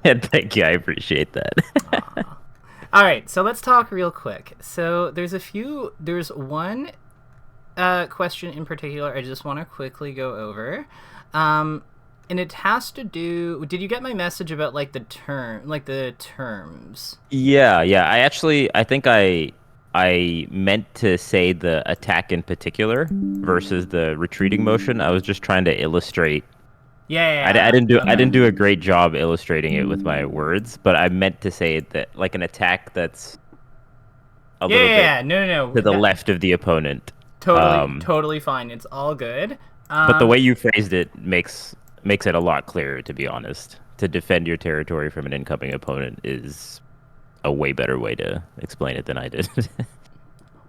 Thank you. I appreciate that. Aw. All right, so let's talk real quick. So there's one question in particular I just want to quickly go over. Um, and it has to do. Did you get my message about like the terms? Yeah. I think I meant to say the attack in particular versus the retreating motion. I was just trying to illustrate. Yeah. I Okay. didn't do a great job illustrating it with my words, but I meant to say that like an attack that's a little bit No. to the That left of the opponent. Um, totally fine. It's all good. but the Um, way you phrased it makes it a lot clearer, to be honest. To defend your territory from an incoming opponent is a way better way to explain it than I did.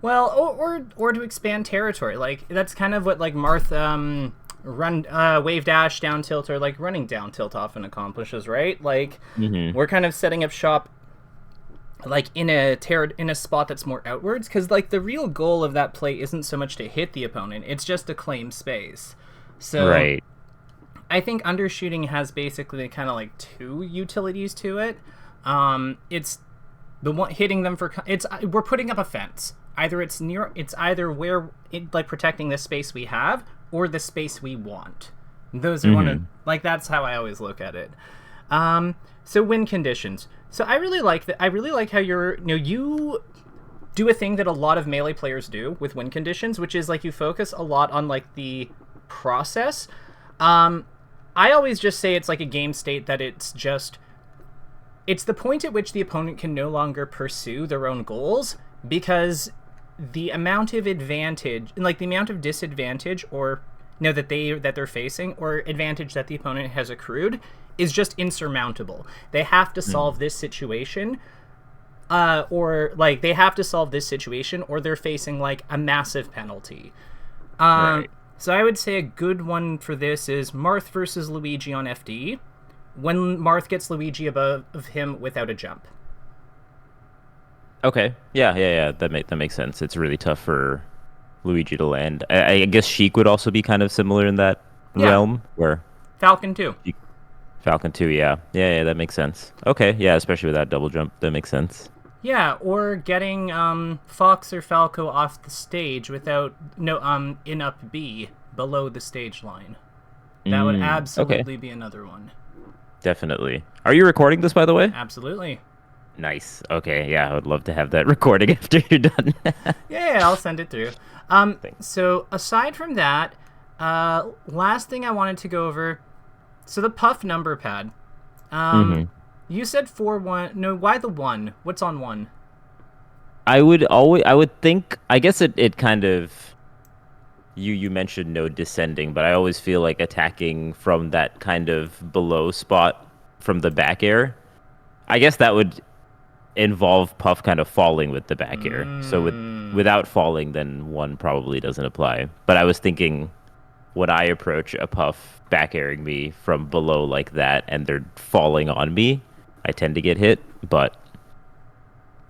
Well, or to expand territory. Like that's kind of what like Marth run wave dash down tilt or like running down tilt often accomplishes, right? Like hmm we're kind of setting up shop like in a spot that's more outwards because like the real goal of that play isn't so much to hit the opponent, it's just to claim space. So Right. I think undershooting has basically kind of like two utilities to it. It's the one hitting them for it's we're putting up a fence. It's either where like protecting the space we have or the space we want. Those are one of hmm like that's how I always look at it. So win conditions. So I really like that. I really like how you do a thing that a lot of melee players do with win conditions, which is like you focus a lot on like the process. Um, I always just say it's like a game state that it's the point at which the opponent can no longer pursue their own goals because the amount of advantage, like the amount of disadvantage or no that they're facing or advantage that the opponent has accrued is just insurmountable. They have to solve this situation or like they have to solve this situation or they're facing like a massive penalty. Um, Right. so I would say a good one for this is Marth versus Luigi on FD. When Marth gets Luigi above him without a jump. Okay. Yeah. That makes sense. It's really tough for Luigi to land. I guess Sheik would also be kind of similar in that Yeah, realm where Falcon too. Sheik- Falcon too. Yeah. That makes sense. Okay. Yeah. Especially with that double jump, that makes sense. Yeah, or getting Fox or Falco off the stage without no in up B below the stage line. That would Okay. absolutely be another one. Definitely. Are you recording this, by the way? Absolutely. Nice. Okay. Yeah. I would love to have that recording after you're done. Yeah, I'll send it through. Thanks. So aside from that, last thing I wanted to go over. So the puff number pad. Um, hmm you said 4-1. No, why the one? What's on one? I would think, I guess it kind of, you mentioned no descending, but I always feel like attacking from that kind of below spot from the back air. I guess that would involve Puff kind of falling with the back air. So Mm, without falling, then one probably doesn't apply. But I was thinking when I approach a Puff back airing me from below like that and they're falling on me, I tend to get hit, but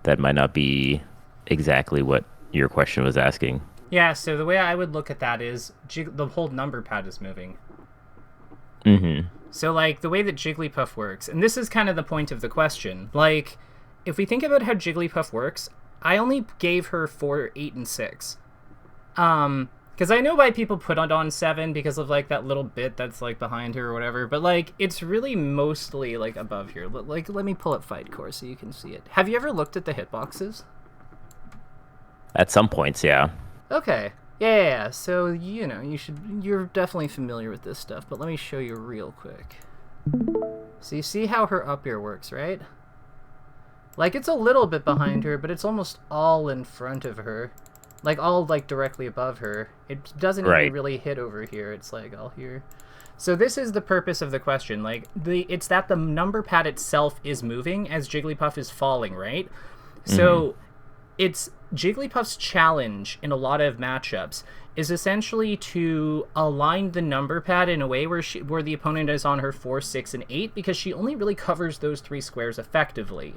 that might not be exactly what your question was asking. yeah. So the way I would look at that is the whole number pad is moving. hmm So, like, the way that Jigglypuff works, and this is kind of the point of the question, like, if we think about how Jigglypuff works, I only gave her 4, 8, and 6. Because I know why people put it on 7 because of, like, that little bit that's, like, behind her or whatever, but, like, it's really mostly, like, above here. Like, let me pull up Fight Core so you can see it. Have you ever looked at the hitboxes? At some points, yeah. Okay. Yeah. So, you're definitely familiar with this stuff, but let me show you real quick. So you see how her up air works, right? Like it's a little bit behind her, but it's almost all in front of her. Like all like directly above her. It doesn't even Right. really hit over here. It's like all here. So this is the purpose of the question. Like it's that the number pad itself is moving as Jigglypuff is falling, right? hmm So it's Jigglypuff's challenge in a lot of matchups is essentially to align the number pad in a way where the opponent is on her 4, 6, and 8 because she only really covers those 3 squares effectively.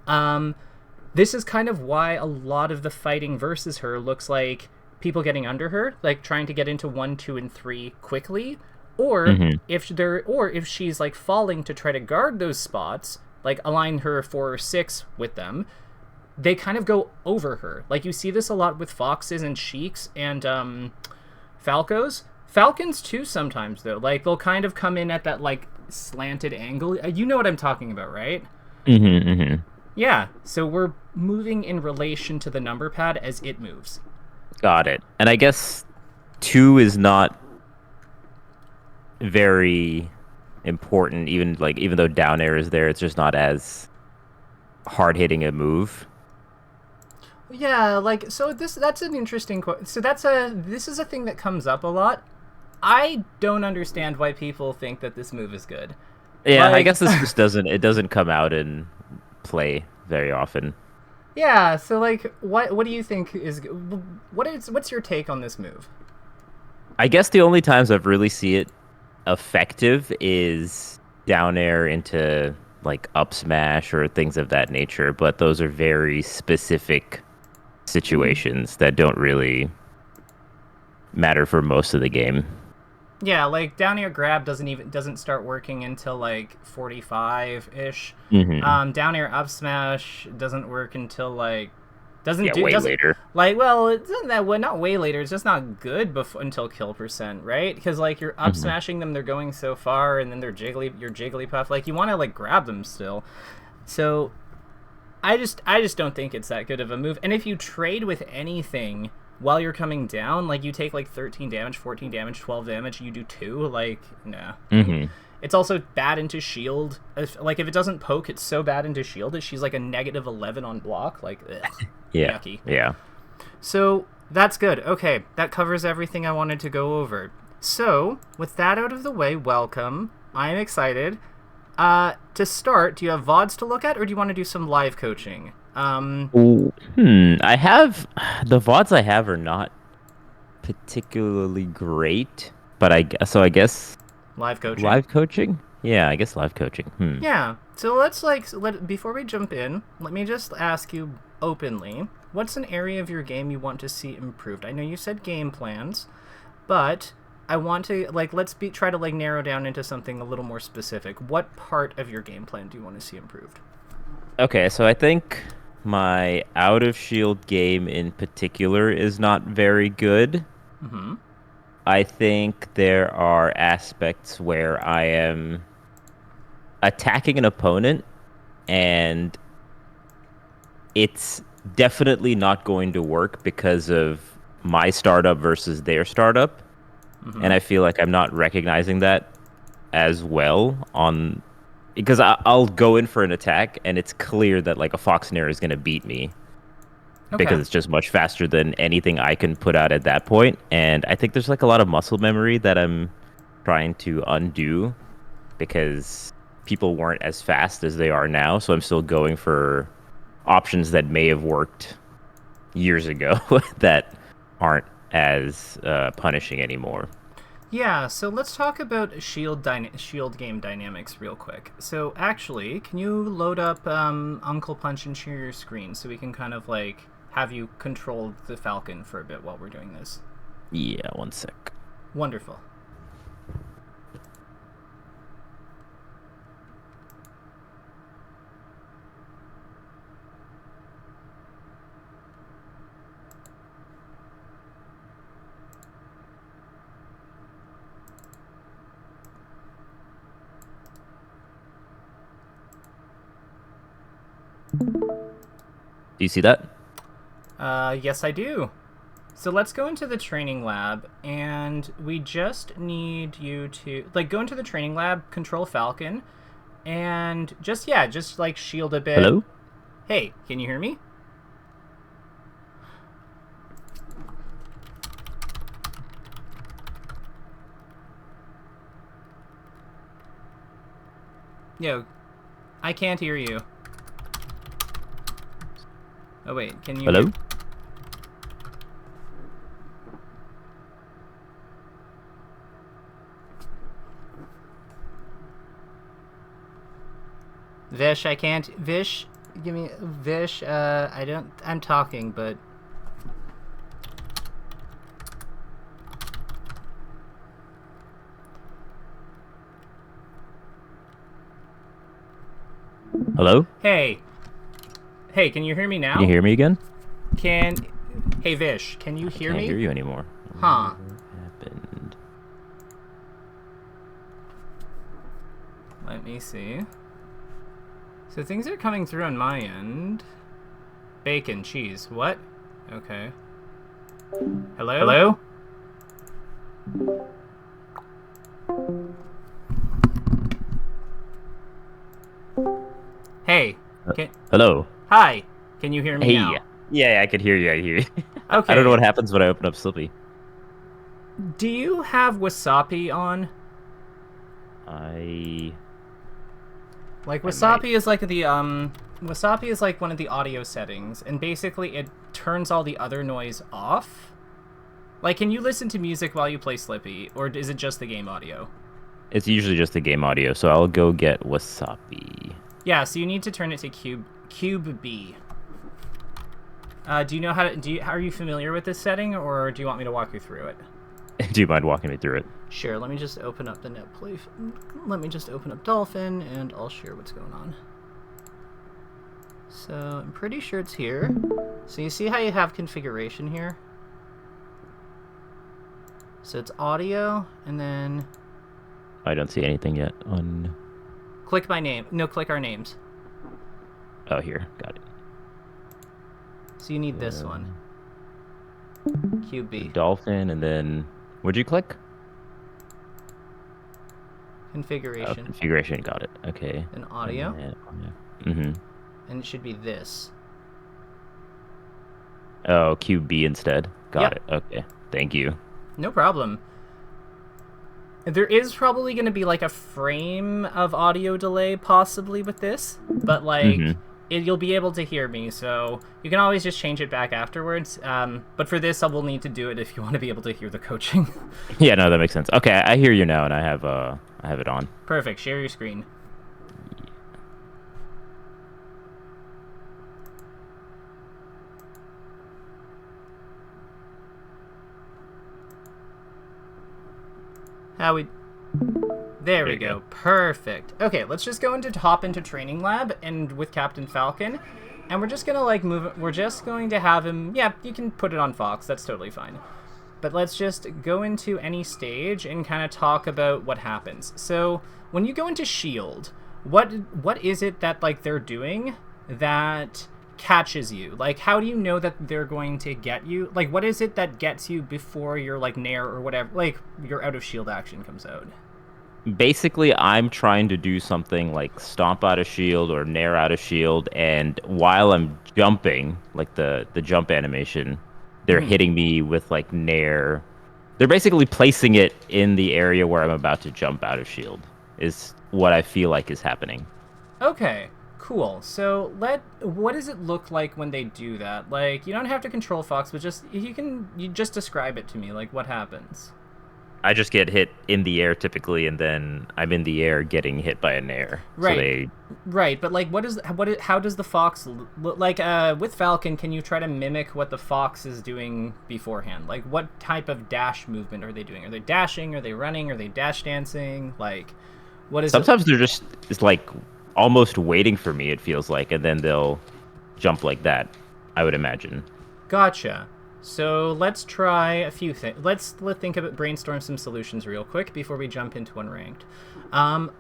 Um, this is kind of why a lot of the fighting versus her looks like people getting under her, like trying to get into 1, 2, and 3 quickly, Or Hmm. if she's like falling to try to guard those spots, like align her 4 or 6 with them, they kind of go over her. Like you see this a lot with foxes and sheiks and falcos. Falcons too sometimes though. Like they'll kind of come in at that like slanted angle. You know what I'm talking about, right? Hmm. Hmm. Yeah. So we're moving in relation to the number pad as it moves. Got it. And I guess 2 is not very important, even though down air is there, it's just not as hard hitting a move. Yeah, like so that's an interesting so this is a thing that comes up a lot. I don't understand why people think that this move is good. Yeah, I Like guess this just doesn't come out in play very often. yeah, so like what do you think is what's your take on this move? I guess the only times I've really see it effective is down air into like up smash or things of that nature, but those are very specific situations that don't really matter for most of the game. Yeah, like down air grab doesn't start working until like 45 ish. Hmm. Down air up smash doesn't work until like doesn't Yeah, do way doesn't later. like well it's not that well, not way later. It's just not good until kill percent, right? Because like you're up Hmm. smashing them, they're going so far, and then you're Jigglypuff. Like you want to like grab them still. So I just don't think it's that good of a move. And if you trade with anything while you're coming down, like you take like 13 damage, 14 damage, 12 damage, you do 2, like nah. Hmm. It's also bad into shield. Like if it doesn't poke, it's so bad into shield that she's like a negative 11 on block. Like ugh, Yeah, yucky. yeah. So that's good. Okay, that covers everything I wanted to go over. So with that out of the way, welcome. I'm excited. To start, do you have VODs to look at, or do you want to do some live coaching? Ooh, I have the VODs I have are not particularly great, but I guess Live coaching. live coaching? Yeah, I guess live coaching. Yeah. So let's before we jump in, let me just ask you openly, what's an area of your game you want to see improved? I know you said game plans, but I want to try to like narrow down into something a little more specific. What part of your game plan do you want to see improved? Okay, so I think my out of shield game in particular is not very good. Mm-hmm. I think there are aspects where I am attacking an opponent and it's definitely not going to work because of my startup versus their startup. Mm-hmm. And I feel like I'm not recognizing that as well on because I'll go in for an attack and it's clear that like a Foxnair is going to beat me because Okay. it's just much faster than anything I can put out at that point. And I think there's like a lot of muscle memory that I'm trying to undo because people weren't as fast as they are now. So I'm still going for options that may have worked years ago that aren't as punishing anymore. Yeah, so let's talk about shield game dynamics real quick. So actually, can you load up Uncle Punch and share your screen so we can kind of like have you control the Falcon for a bit while we're doing this? Yeah, one sec. Wonderful. Do you see that? Yes, I do. So let's go into the training lab, and we just need you to like go into the training lab, control Falcon, and just like shield a bit. Hello? Hey, can you hear me? Yo, I can't hear you. Oh wait, can you? Hello? Vish, I can't. Vish, give me Vish. I don't. I'm talking, but Hello? Hey. Hey, can you hear me Can you now? hear me again? Can... Hey, Vish, can you I hear can't me? hear you anymore. Huh. What happened? Let me see. So things are coming through on my end. Bacon, cheese, what? Okay. Hello? Hello? Hey. Can... Hello? Hi. Can you hear me Hey. now? Yeah, I could hear you. I hear you. I don't know Okay. what happens when I open up Slippy. Do you have Wasapi on? I Like I might. Wasapi is like Wasapi is like one of the audio settings, and basically it turns all the other noise off. Like, can you listen to music while you play Slippy, or is it just the game audio? It's usually just the game audio, so I'll go get Wasabi. Yeah, so you need to turn it to Cube B. Do you know how to are you familiar with this setting, or do you want me to walk you through it? Do you mind walking me through it? Sure, let me just open up the netplay. Let me just open up Dolphin, and I'll share what's going on. So, I'm pretty sure it's here. So you see how you have configuration here? So it's audio, and then... I don't see anything yet on... Click my name. No, click our names. Oh, here. Got it. So you need this one. The QB. dolphin, and then... Where'd you click? Configuration. Oh, configuration. Got it. Okay. And audio. Mm-hmm. And it should be this. Oh, QB instead. Got Yep. it. Okay. Thank you. No problem. There is probably going to be like a frame of audio delay possibly with this, but like you'll be able to hear me, so you can always just change it back afterwards. But for this, I will need to do it if you want to be able to hear the coaching. Yeah, no, that makes sense. Okay, I hear you now, and I have it on. Perfect. Share your screen. How we... There we go. Perfect. Okay, let's just go into hop into training lab and with Captain Falcon, and we're just gonna like move. We're just going to have him. Yeah, you can put it on Fox. That's totally fine. But let's just go into any stage and kind of talk about what happens. So when you go into Shield, what is it that like they're doing that catches you? Like, how do you know that they're going to get you? Like, what is it that gets you before your like Nair or whatever, like your out of shield action comes out? Basically, I'm trying to do something like stomp out of shield or nair out of shield, and while I'm jumping, like the jump animation, they're hitting me with like nair. They're basically placing it in the area where I'm about to jump out of shield, is what I feel like is happening. Okay, cool. So what does it look like when they do that? Like, you don't have to control Fox, but just you just describe it to me, like what happens. I just get hit in the air typically, and then I'm in the air getting hit by a nair. Right. So Right, but like how does the Fox look like with Falcon, can you try to mimic what the Fox is doing beforehand? Like what type of dash movement are they doing? Are they dashing? Are they running? Are they dash dancing? Like what is sometimes they're just it's like almost waiting for me, it feels like, and then they'll jump like that, I would imagine. Gotcha. So let's try a few things. Let's think of it, brainstorm some solutions real quick before we jump into unranked,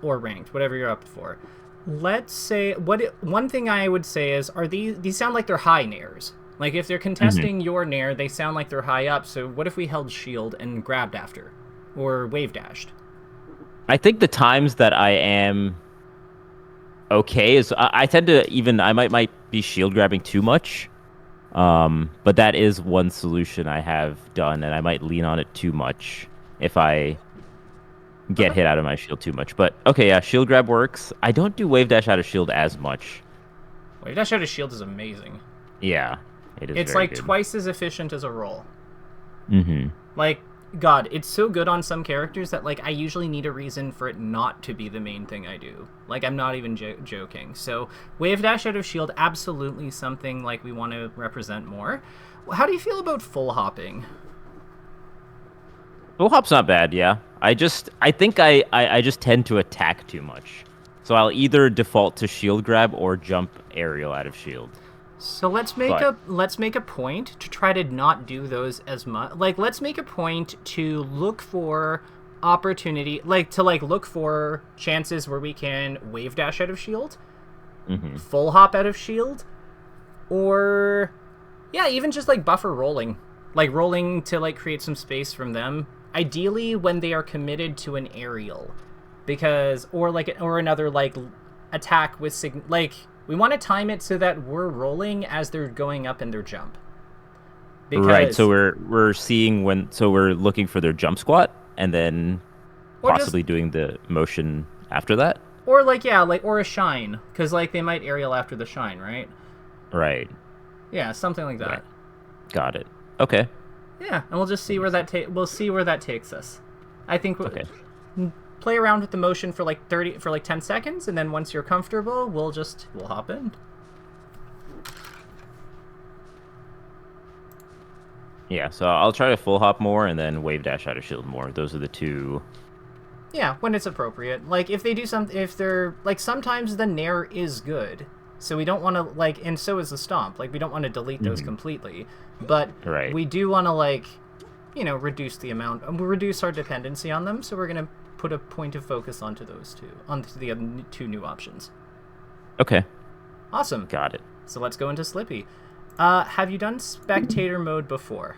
or ranked, whatever you're up for. Let's say one thing I would say is, are these sound like they're high nairs? Like if they're contesting your nair, they sound like they're high up. So what if we held shield and grabbed after, or wave dashed? I think the times that I am okay is I tend to even I might be shield grabbing too much. But that is one solution I have done, and I might lean on it too much if I get hit out of my shield too much. But okay, yeah, shield grab works. I don't do wave dash out of shield as much. Wave dash out of shield is amazing. Yeah, it is. It's very like good. twice as efficient as a roll. Mm-hmm. Like, God, it's so good on some characters that, like, I usually need a reason for it not to be the main thing I do. Like, I'm not even joking. So, wave dash out of shield, absolutely something, like, we want to represent more. How do you feel about full hopping? Full hop's not bad, yeah. I think I just tend to attack too much. So I'll either default to shield grab or jump aerial out of shield. So let's But make a point to try to not do those as much. Like, let's make a point to look for opportunity, like to look for chances where we can wave dash out of shield, full hop out of shield, or yeah, even just like buffer rolling, like rolling to like create some space from them. Ideally, when they are committed to an aerial, because or another like attack with like. We want to time it so that we're rolling as they're going up in their jump. right, Because, so we're seeing when so we're looking for their jump squat and then or just, possibly doing the motion after that. or like, yeah, like, or a shine. Because, like, they might aerial after the shine, right? Right. Yeah, something like Right. that. Got it. Okay. Yeah, and we'll just see where we'll see where that takes us. I think Okay. play around with the motion for like 10 seconds, and then once you're comfortable, we'll hop in. Yeah, so I'll try to full hop more and then wave dash out of shield more. Those are the two. Yeah, when it's appropriate. Like, if they do something, if they're, like, sometimes the nair is good. So we don't want to, like, and so is the stomp. Like, we don't want to delete those completely. But Right. we do want to, like, reduce the amount, reduce our dependency on them. So we're going to put a point of focus onto those two, onto the other two new options. Okay. Awesome. Got it. So let's go into Slippy. Have you done spectator mode before?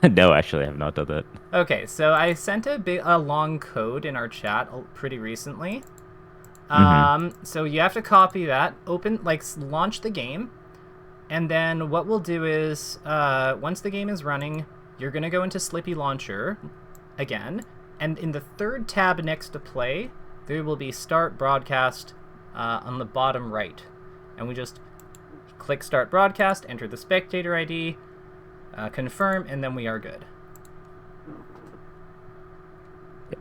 No, actually, I have not done that. Okay, so I sent a long code in our chat pretty recently. So you have to copy that, launch the game, and then what we'll do is, once the game is running, you're gonna go into Slippy Launcher again, and in the third tab next to play, there will be Start Broadcast on the bottom right, and we just click Start Broadcast, enter the spectator ID, confirm, and then we are good.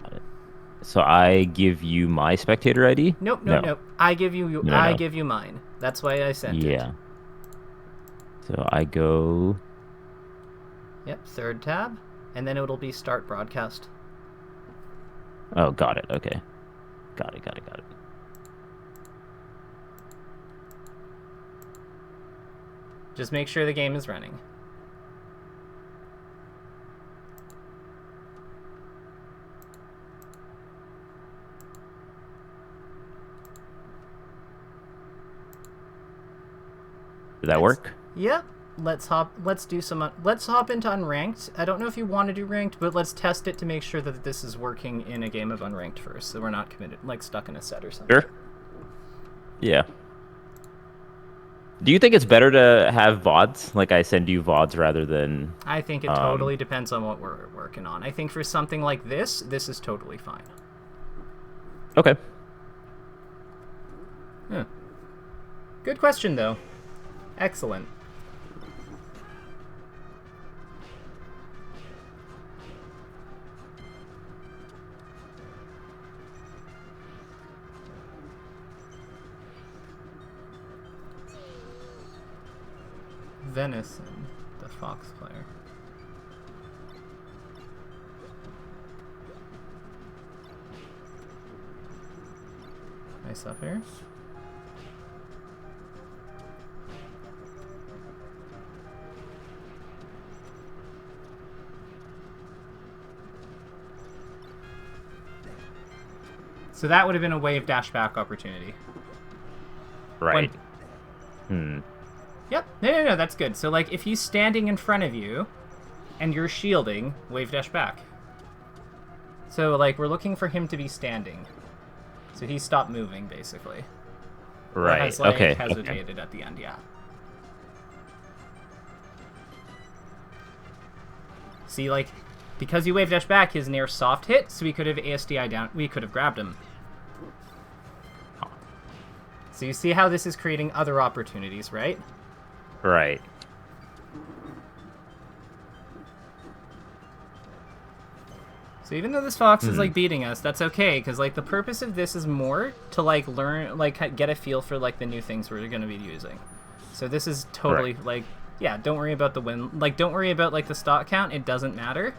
Got it. So I give you my spectator ID? Nope. I give you mine. That's why I sent it. Yeah. So I go. Yep, third tab, and then it'll be Start Broadcast. Oh, got it. Okay. Got it. Just make sure the game is running. Did that work? Yep. Let's hop into unranked. I don't know if you want to do ranked, but let's test it to make sure that this is working in a game of unranked first, so we're not committed, like stuck in a set or something. Sure. Yeah. Do you think it's better to have VODs? Like I send you VODs rather than... I think it totally depends on what we're working on. I think for something like this is totally fine. Okay. Huh. Good question, though. Excellent. Venison, the fox player. Nice up here. So that would have been a wave dash back opportunity. Right. Yep. No, that's good. So, like, if he's standing in front of you and you're shielding, wave dash back. So, like, we're looking for him to be standing. So he stopped moving, basically. Right. Has, like, okay. hesitated at the end, yeah. See, like, because you wave dash back, his near soft hit, so we could have ASDI down. We could have grabbed him. So you see how this is creating other opportunities, right? Right. So even though this fox is, like, beating us, that's okay, because, like, the purpose of this is more to, like, learn, like, get a feel for, like, the new things we're going to be using. So this is totally, like, yeah, don't worry about the win. Like, don't worry about, like, the stock count. It doesn't matter.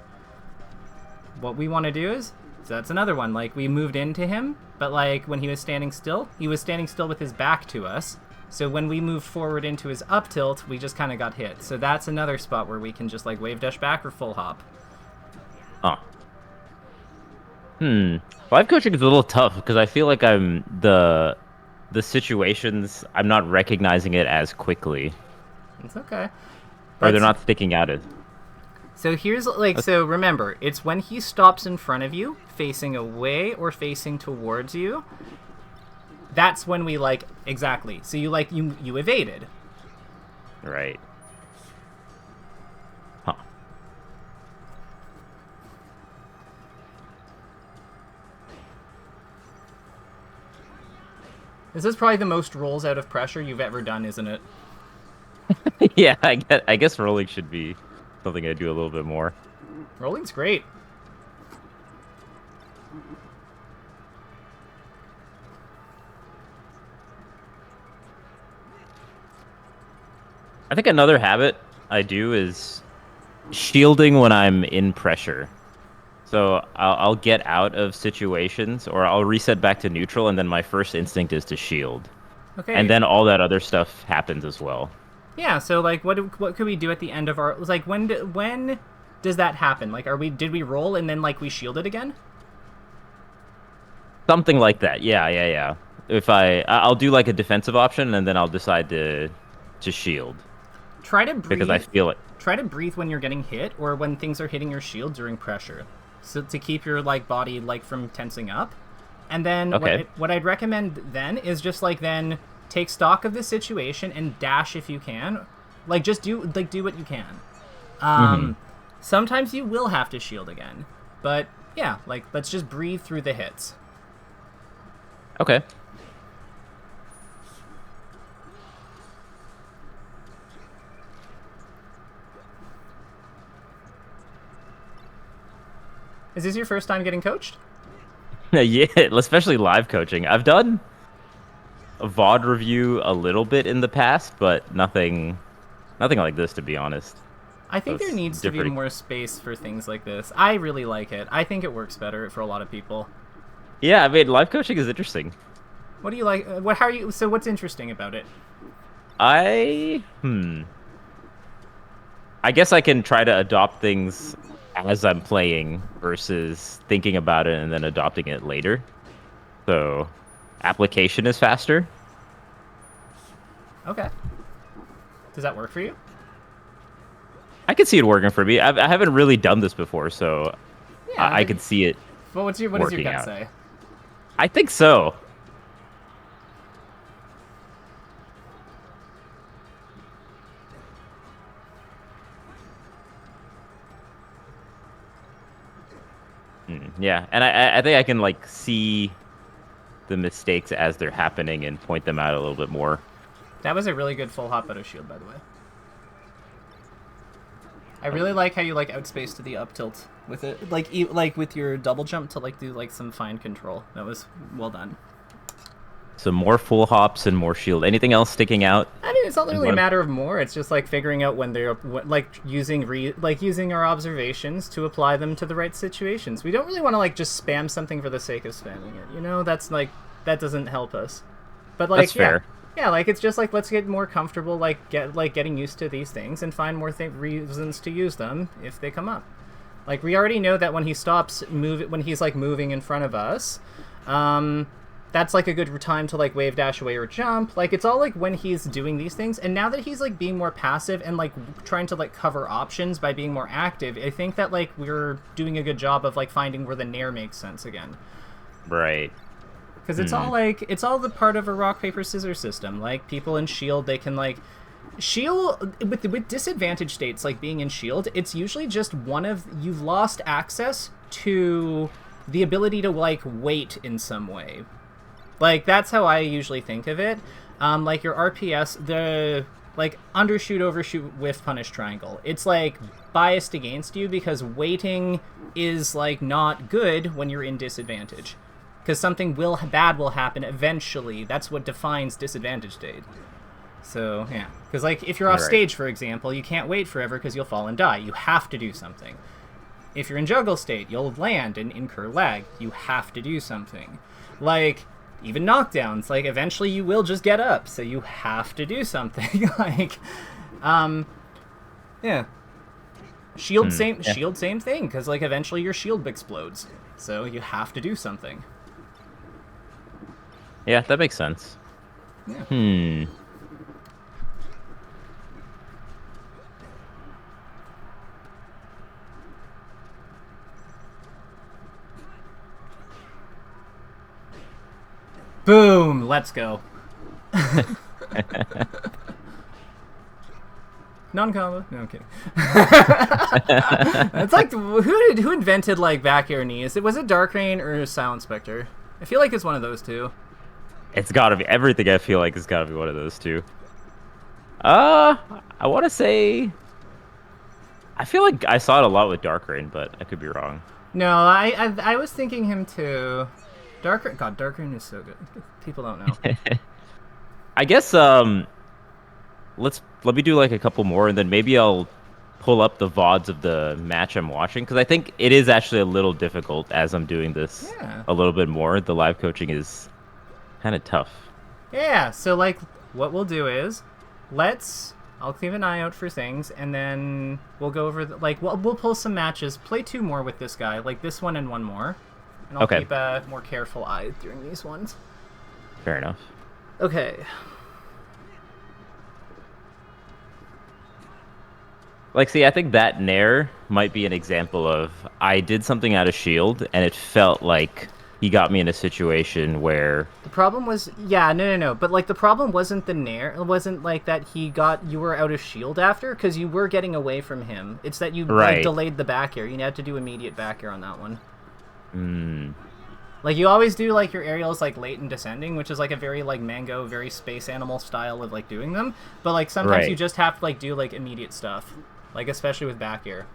What we want to do is So that's another one. Like, we moved into him, but like when he was standing still with his back to us. So when we moved forward into his up tilt, we just kind of got hit. So that's another spot where we can just like wave dash back or full hop. Huh. Live coaching is a little tough because I feel like the situations I'm not recognizing it as quickly, It's okay. or they're not sticking out as. So here's like, so remember, it's when he stops in front of you, facing away or facing towards you. That's when we like, exactly. So you like, you evaded. Right. Huh. This is probably the most rolls out of pressure you've ever done, isn't it? Yeah, I guess rolling should be something I do a little bit more. Rolling's great. I think another habit I do is shielding when I'm in pressure. So I'll get out of situations or I'll reset back to neutral, and then my first instinct is to shield. Okay. And then all that other stuff happens as well. Yeah, so like what could we do at the end of our like when does that happen? Like did we roll and then like we shielded again? Something like that. Yeah. If I'll do like a defensive option and then I'll decide to shield. Try to breathe. Because I feel it. Try to breathe when you're getting hit or when things are hitting your shield during pressure. So to keep your like body like from tensing up. And then what I'd recommend then is just like then take stock of the situation and dash if you can. Like just do what you can. Sometimes you will have to shield again. But yeah, like let's just breathe through the hits. Okay. Is this your first time getting coached? Yeah, especially live coaching. I've done a VOD review a little bit in the past, but nothing like this, to be honest. I think there needs to be more space for things like this. I really like it. I think it works better for a lot of people. Yeah, I mean, live coaching is interesting. What do you like? So what's interesting about it? I guess I can try to adopt things as I'm playing versus thinking about it and then adopting it later. So, application is faster. Okay. Does that work for you? I could see it working for me. I haven't really done this before, so yeah, I could see it. Well, what does your gut say? I think so. Yeah, and I think I can like see the mistakes as they're happening and point them out a little bit more. That was a really good full hop out of shield, by the way. I really like how you like outspace to the up tilt with it, like with your double jump to like do like some fine control. That was well done. So more full hops and more shield. Anything else sticking out? I mean, it's not really a matter of more. It's just like figuring out when they're like using our observations to apply them to the right situations. We don't really want to like just spam something for the sake of spamming it. You know, that's like that doesn't help us. But like, that's fair. Yeah, like it's just like let's get more comfortable, getting used to these things and find more reasons to use them if they come up. Like we already know that when he stops when he's like moving in front of us, that's like a good time to like wave dash away or jump. Like it's all like when he's doing these things. And now that he's like being more passive and like trying to like cover options by being more active, I think that like we're doing a good job of like finding where the nair makes sense again. Right. Because it's all like it's all the part of a rock paper scissors system. Like people in shield, they can like shield with disadvantage states like being in shield. It's usually just you've lost access to the ability to like wait in some way. Like that's how I usually think of it. Like your RPS, the like undershoot, overshoot, whiff, punish triangle. It's like biased against you because waiting is like not good when you're in disadvantage. Because something bad will happen eventually. That's what defines disadvantage state. So, yeah. Because, like, if you're off stage, for example, you can't wait forever because you'll fall and die. You have to do something. If you're in juggle state, you'll land and incur lag. You have to do something. Like, even knockdowns, like, eventually you will just get up, so you have to do something. Like, yeah. Shield, shield, same thing, because, like, eventually your shield explodes. So you have to do something. Yeah, that makes sense. Yeah. Boom! Let's go. Non-combo? No, I'm kidding. It's like, who invented, like, back air knees? Was it Dark Rain or Silent Spectre? I feel like it's one of those two. It's gotta be. Everything I feel like has gotta be one of those two. I want to say... I feel like I saw it a lot with Dark Rain, but I could be wrong. No, I was thinking him too. Dark Rain is so good. People don't know. I guess, let me do like a couple more, and then maybe I'll pull up the VODs of the match I'm watching, because I think it is actually a little difficult as I'm doing this a little bit more. The live coaching is kind of tough. Yeah, so like what we'll do is I'll keep an eye out for things, and then we'll go over we'll pull some matches, play 2 more with this guy, like this one and one more, and I'll keep a more careful eye during these ones. Fair enough. Okay. Like, see, I think that Nair might be an example of I did something out of shield, and it felt like he got me in a situation where... The problem was... Yeah, no. But, like, the problem wasn't the Nair. It wasn't, like, that you were out of shield after, because you were getting away from him. It's that you like, delayed the back air. You had to do immediate back air on that one. Like, you always do, like, your aerials, like, late and descending, which is, like, a very, like, Mango, very space animal style of, like, doing them. But, like, sometimes you just have to, like, do, like, immediate stuff. Like, especially with back air.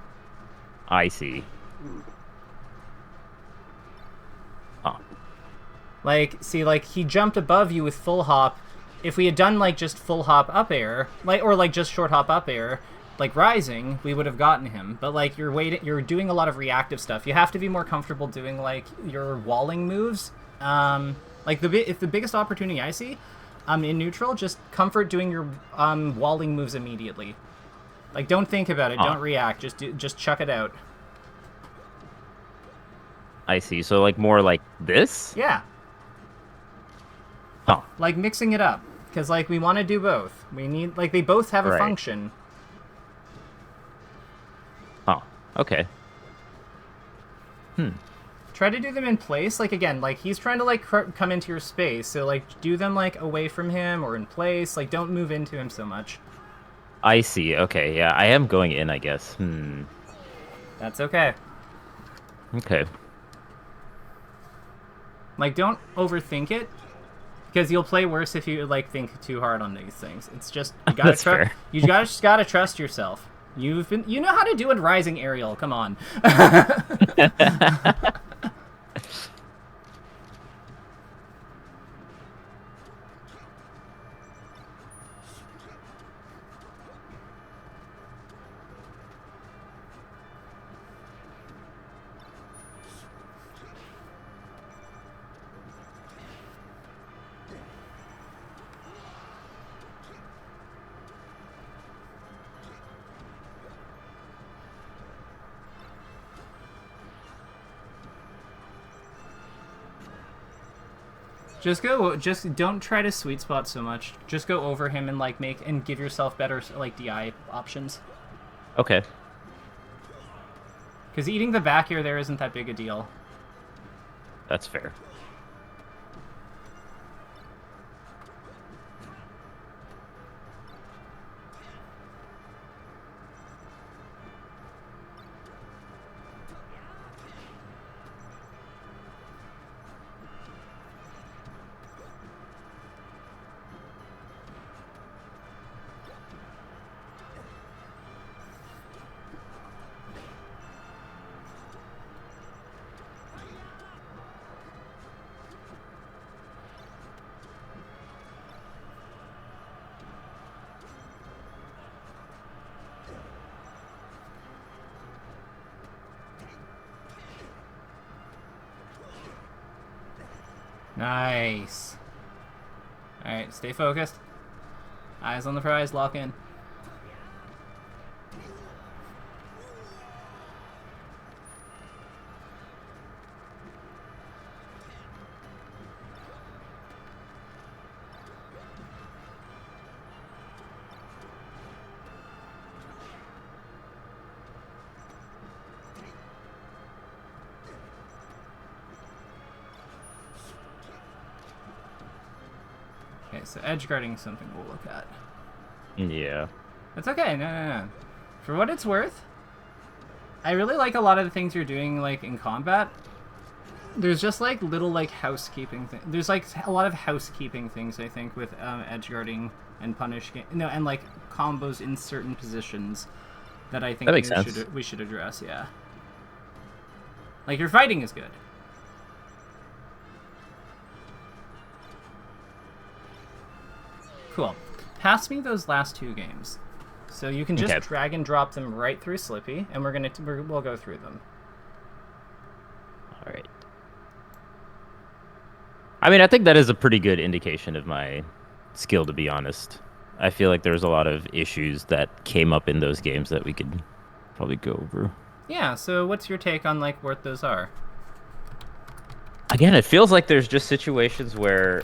I see. Oh. Like, see, like, he jumped above you with full hop. If we had done, like, just full hop up air, like, or, like, just short hop up air, like, rising, we would have gotten him. But, like, you're doing a lot of reactive stuff. You have to be more comfortable doing, like, your walling moves. Like, if the biggest opportunity I see, in neutral, just comfort doing your, walling moves immediately. Like, don't think about it. Don't react. Just chuck it out. I see. So, like, more like this? Yeah. Oh. Like, mixing it up. Because, like, we want to do both. We need... Like, they both have a function. Oh. Okay. Try to do them in place. Like, again, like, he's trying to, like, come into your space. So, like, do them, like, away from him or in place. Like, don't move into him so much. I see. Okay, yeah, I am going in, I guess. That's okay. Okay. Like, don't overthink it, because you'll play worse if you, like, think too hard on these things. It's just, you gotta trust. You just gotta trust yourself. You know how to do a rising aerial. Come on. Just don't try to sweet spot so much. Just go over him and, like, give yourself better, like, DI options. Okay. Because eating the back air there isn't that big a deal. That's fair. Nice. All right, stay focused. Eyes on the prize. Lock in. Okay, so edge guarding is something we'll look at. Yeah. That's okay. No. For what it's worth, I really like a lot of the things you're doing, like, in combat. There's just, like, little, like, housekeeping things. There's, like, a lot of housekeeping things, I think, with edge guarding and punish... and, like, combos in certain positions that I think that makes sense. We should address, yeah. Like, your fighting is good. Cool. Pass me those last 2 games. So you can just drag and drop them right through Slippy, and we'll go through them. All right. I mean, I think that is a pretty good indication of my skill, to be honest. I feel like there's a lot of issues that came up in those games that we could probably go over. Yeah, so what's your take on, like, what those are? Again, it feels like there's just situations where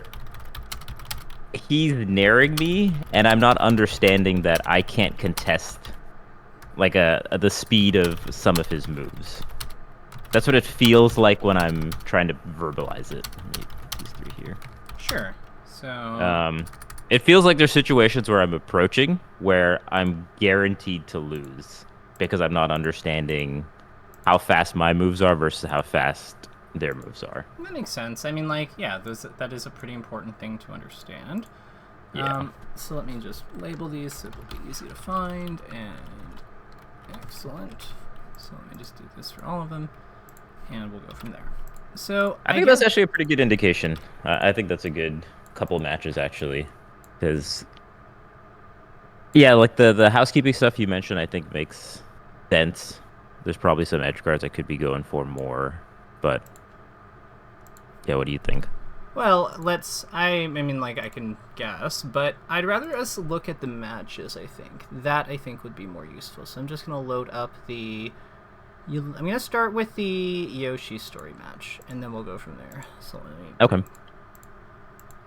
he's naring me, and I'm not understanding that I can't contest like the speed of some of his moves. That's what it feels like when I'm trying to verbalize it. Let me put these 3 here. Sure. So it feels like there's situations where I'm approaching where I'm guaranteed to lose because I'm not understanding how fast my moves are versus how fast their moves are. That makes sense. I mean, like, yeah, that is a pretty important thing to understand. Yeah. So let me just label these so it'll be easy to find, and excellent. So let me just do this for all of them, and we'll go from there. So I think that's actually a pretty good indication. I think that's a good couple matches, actually, because yeah, like the housekeeping stuff you mentioned, I think makes sense. There's probably some edge guards I could be going for more, but yeah, what do you think? Well, I mean, like, I can guess, but I'd rather us look at the matches, I think. That, I think, would be more useful. So I'm just going to load up I'm going to start with the Yoshi story match, and then we'll go from there. So let me... Okay.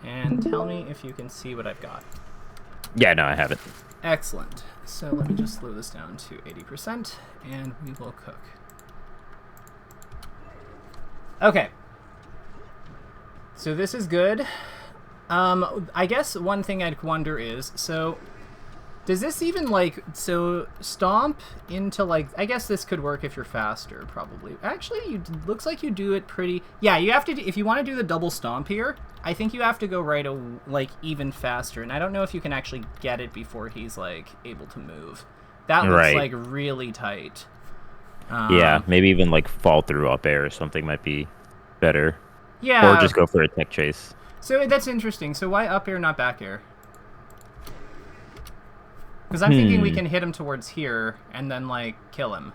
And tell me if you can see what I've got. Yeah, no, I haven't. Excellent. So let me just slow this down to 80%, and we will cook. Okay. So this is good. I guess one thing I'd wonder is, so does this even, like, so stomp into, like, I guess this could work if you're faster, probably. Actually, looks like you do it pretty, yeah, you have to, if you want to do the double stomp here, I think you have to go like, even faster, and I don't know if you can actually get it before he's, like, able to move. That looks, like, really tight. Yeah, maybe even, like, fall through up air or something might be better. Yeah. Or just go for a tech chase. So that's interesting. So why up air, not back air? Because I'm thinking we can hit him towards here and then, like, kill him.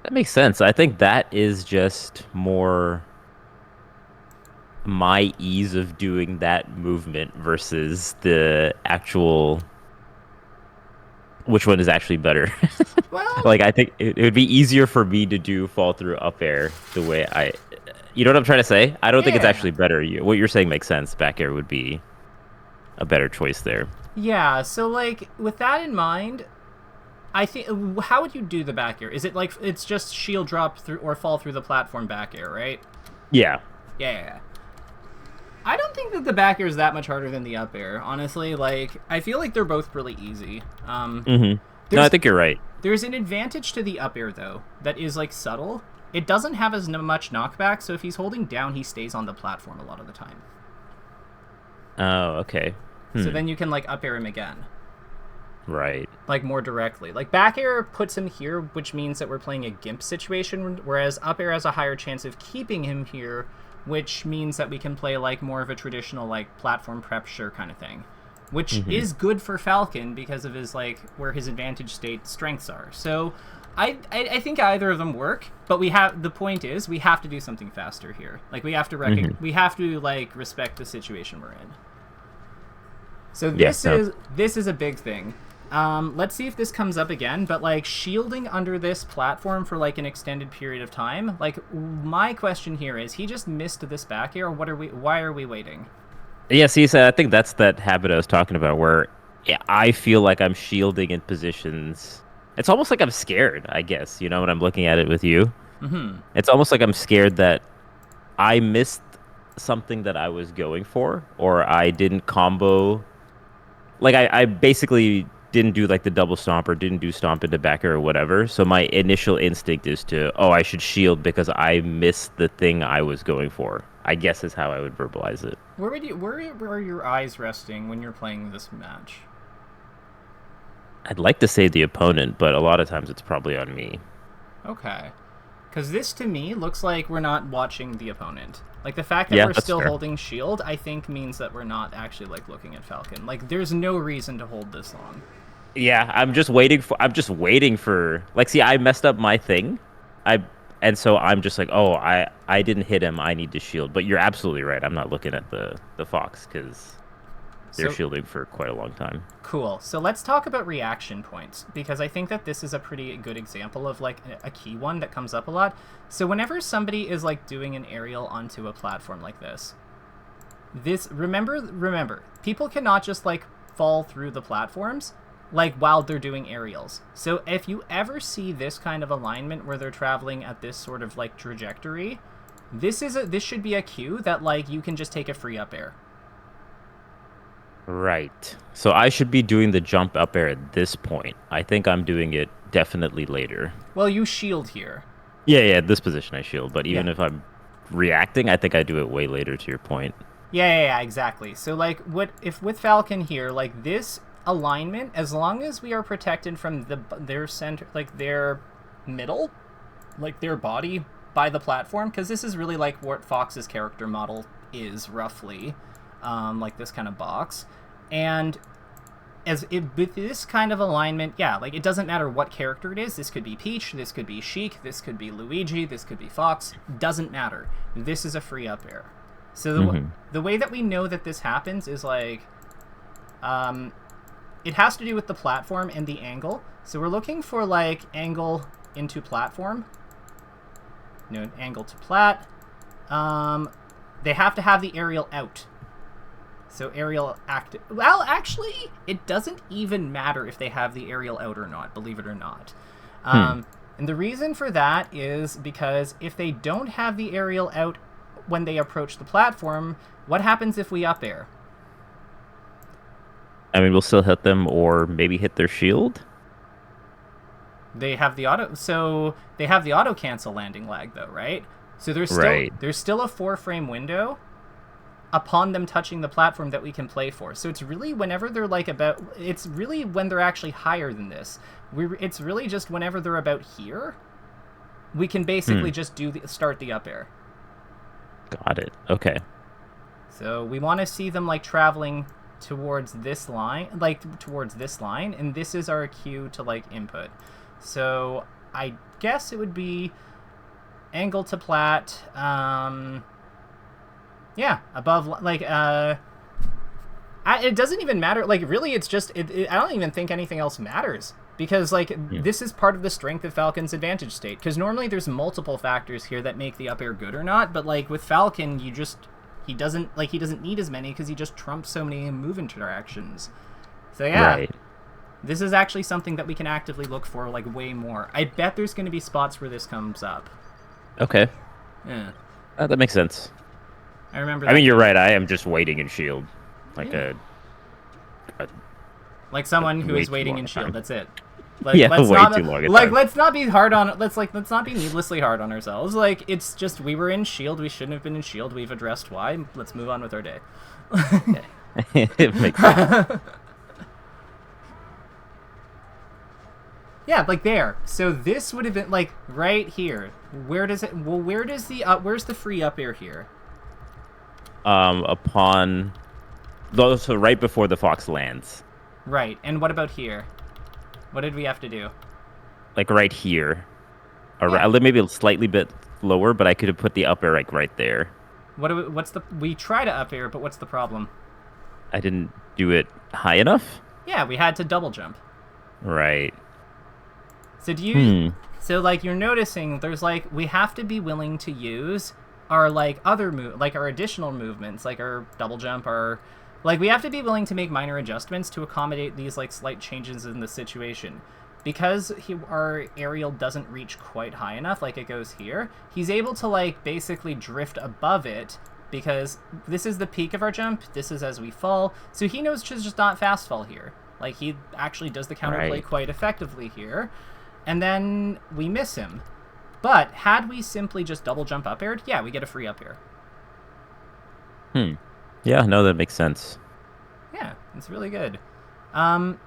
That makes sense. I think that is just more my ease of doing that movement versus the actual... Which one is actually better? Well... Like, I think it would be easier for me to do fall through up air the way I... You know what I'm trying to say? I don't think it's actually better. What you're saying makes sense. Back air would be a better choice there. Yeah, so, like, with that in mind, I think... How would you do the back air? Is it, like, it's just shield drop through or fall through the platform back air, right? Yeah. Yeah. I don't think that the back air is that much harder than the up air, honestly. Like, I feel like they're both really easy. No, I think you're right. There's an advantage to the up air, though, that is, like, subtle. It doesn't have as much knockback, so if he's holding down, he stays on the platform a lot of the time. Oh, okay. So then you can, like, up air him again. Right. Like, more directly. Like, back air puts him here, which means that we're playing a gimp situation, whereas up air has a higher chance of keeping him here, which means that we can play, like, more of a traditional, like, platform pressure kind of thing. Which is good for Falcon because of his, like, where his advantage state strengths are. So I think either of them work, but the point is we have to do something faster here. Like we have to we have to like respect the situation we're in. So this is a big thing. Let's see if this comes up again, but like shielding under this platform for like an extended period of time. Like my question here is, he just missed this back air. Why are we waiting? Yeah, see, so I think that's that habit I was talking about where I feel like I'm shielding in positions. It's almost like I'm scared, I guess, you know, when I'm looking at it with you. Mm-hmm. It's almost like I'm scared that I missed something that I was going for, or I didn't combo. Like, I basically didn't do like the double stomp or didn't do stomp into back air or whatever. So my initial instinct is to, oh, I should shield because I missed the thing I was going for. I guess is how I would verbalize it. Where are your eyes resting when you're playing this match? I'd like to say the opponent, but a lot of times it's probably on me. Okay. Because this, to me, looks like we're not watching the opponent. Like, the fact that we're still holding shield, I think, means that we're not actually, like, looking at Falcon. Like, there's no reason to hold this long. Yeah, I'm just waiting for... Like, see, I messed up my thing. And so I'm just like, oh, I didn't hit him. I need to shield. But you're absolutely right. I'm not looking at the Fox, because... They're shielding for quite a long time. Cool. So let's talk about reaction points, because I think that this is a pretty good example of like a key one that comes up a lot. So whenever somebody is like doing an aerial onto a platform like this, remember, people cannot just like fall through the platforms like while they're doing aerials. So if you ever see this kind of alignment where they're traveling at this sort of like trajectory, this should be a cue that like you can just take a free up air. Right. So I should be doing the jump up air at this point. I think I'm doing it definitely later. Well, you shield here. Yeah, this position I shield. But even if I'm reacting, I think I do it way later, to your point. Yeah, exactly. So, like, if with Falcon here, like, this alignment, as long as we are protected from their center, like, their middle, like, their body by the platform, because this is really, like, what Fox's character model is, roughly. Like this kind of box, and with this kind of alignment, yeah, like it doesn't matter what character it is. This could be Peach, this could be Sheik, this could be Luigi, this could be Fox. Doesn't matter. This is a free up air. So the way that we know that this happens is like, it has to do with the platform and the angle. So we're looking for like angle into platform. No, angle to plat. They have to have the aerial out. So aerial active. Well, actually, it doesn't even matter if they have the aerial out or not, believe it or not. And the reason for that is because if they don't have the aerial out when they approach the platform, what happens if we up air? I mean, we'll still hit them or maybe hit their shield. They have the auto cancel landing lag though, right? So there's still a 4-frame window upon them touching the platform that we can play for. So it's really whenever they're like it's really when they're actually higher than this. It's really just whenever they're about here, we can basically just start the up air. Got it. Okay. So we want to see them like traveling towards this line, and this is our cue to like input. So I guess it would be angle to plat, yeah, above, like, it doesn't even matter. Like, really, it's just, I don't even think anything else matters. Because, like, this is part of the strength of Falcon's advantage state. Because normally there's multiple factors here that make the up air good or not. But, like, with Falcon, he doesn't need as many because he just trumps so many move interactions. So, yeah. This is actually something that we can actively look for, like, way more. I bet there's going to be spots where this comes up. Okay. Yeah. That makes sense. I remember. I mean, you're right. I am just waiting in shield, like like someone who is waiting in shield. That's it. Like, yeah, way too long. Like, let's not be hard on. Let's not be needlessly hard on ourselves. Like, it's just we were in shield. We shouldn't have been in shield. We've addressed why. Let's move on with our day. It makes sense. Yeah, like there. So this would have been like right here. Where does it? Well, where's the free up air here? So right before the Fox lands. Right. And what about here? What did we have to do? like right here, or Yeah. maybe a slightly bit lower, but I could have put the up air like right there. What's the we try to up air, but what's the problem? I didn't do it high enough. Yeah, we had to double jump. Right. So do you Hmm. so like you're noticing there's like we have to be willing to use our like other like our additional movements, like our double jump, our like we have to be willing to make minor adjustments to accommodate these like slight changes in the situation. Because our aerial doesn't reach quite high enough, like it goes here, he's able to like basically drift above it because this is the peak of our jump, this is as we fall, so he knows to just not fast fall here. Like he actually does the counterplay Right. quite effectively here, and then we miss him. But had we simply just double jump up aired, yeah, we get a free up air. Hmm. Yeah. No, that makes sense. Yeah, it's really good. Um,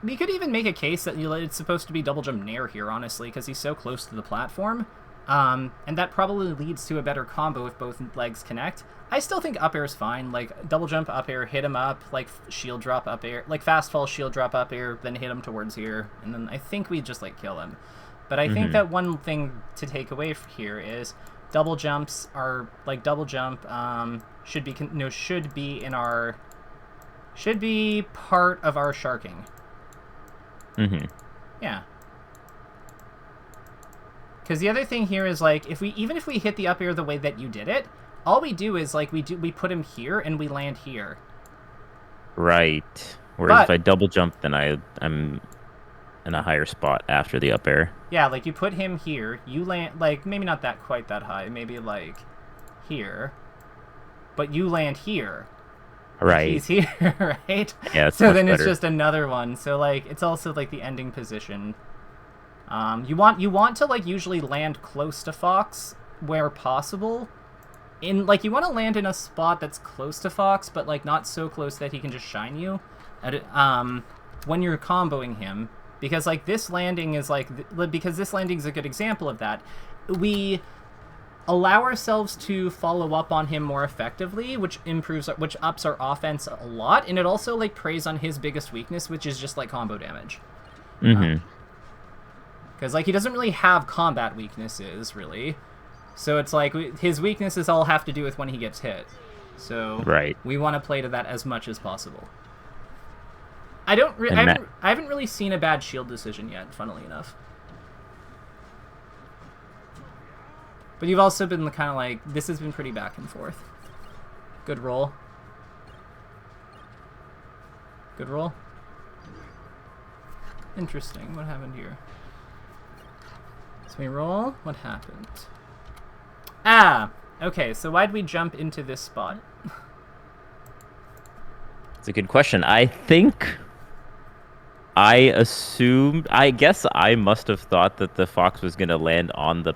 we could even make a case that it's supposed to be double jump nair here, honestly, because he's so close to the platform. And that probably leads to a better combo if both legs connect. I still think up air is fine. Like, double jump up air, hit him up, like, shield drop up air, like, fast fall, shield drop up air, then hit him towards here, and then I think we just, like, kill him. But I think Hmm. that one thing to take away from here is double jumps are, like, double jump should be, should be part of our sharking. Hmm. Yeah. Because the other thing here is like even if we hit the up air the way that you did it, all we do is like we put him here and we land here. Right. Whereas if But I double jump, then I'm in a higher spot after the up air. yeah, like you put him here, you land like maybe not that quite that high, maybe like here, but you land here. Right. He's here, right? Yeah, it's So much then it's better. just another one. So like it's also like the ending position. You want to like usually land close to Fox where possible. In like you want to land in a spot that's close to Fox, but like not so close that he can just shine you. When you're comboing him, because like this landing is like because this landing is a good example of that. We allow ourselves to follow up on him more effectively, which ups our offense a lot, and it also like preys on his biggest weakness, which is just like combo damage. Hmm. Because like he doesn't really have combat weaknesses really, so it's like his weaknesses all have to do with when he gets hit. So Right. we want to play to that as much as possible. I don't. And I haven't really seen a bad shield decision yet. Funnily enough. But you've also been kind of like this has been pretty back and forth. Good roll. Good roll. Interesting. What happened here? So we roll. What happened? Ah! Okay, so why'd we jump into this spot? It's a good question. I guess I must have thought that the fox was gonna land on the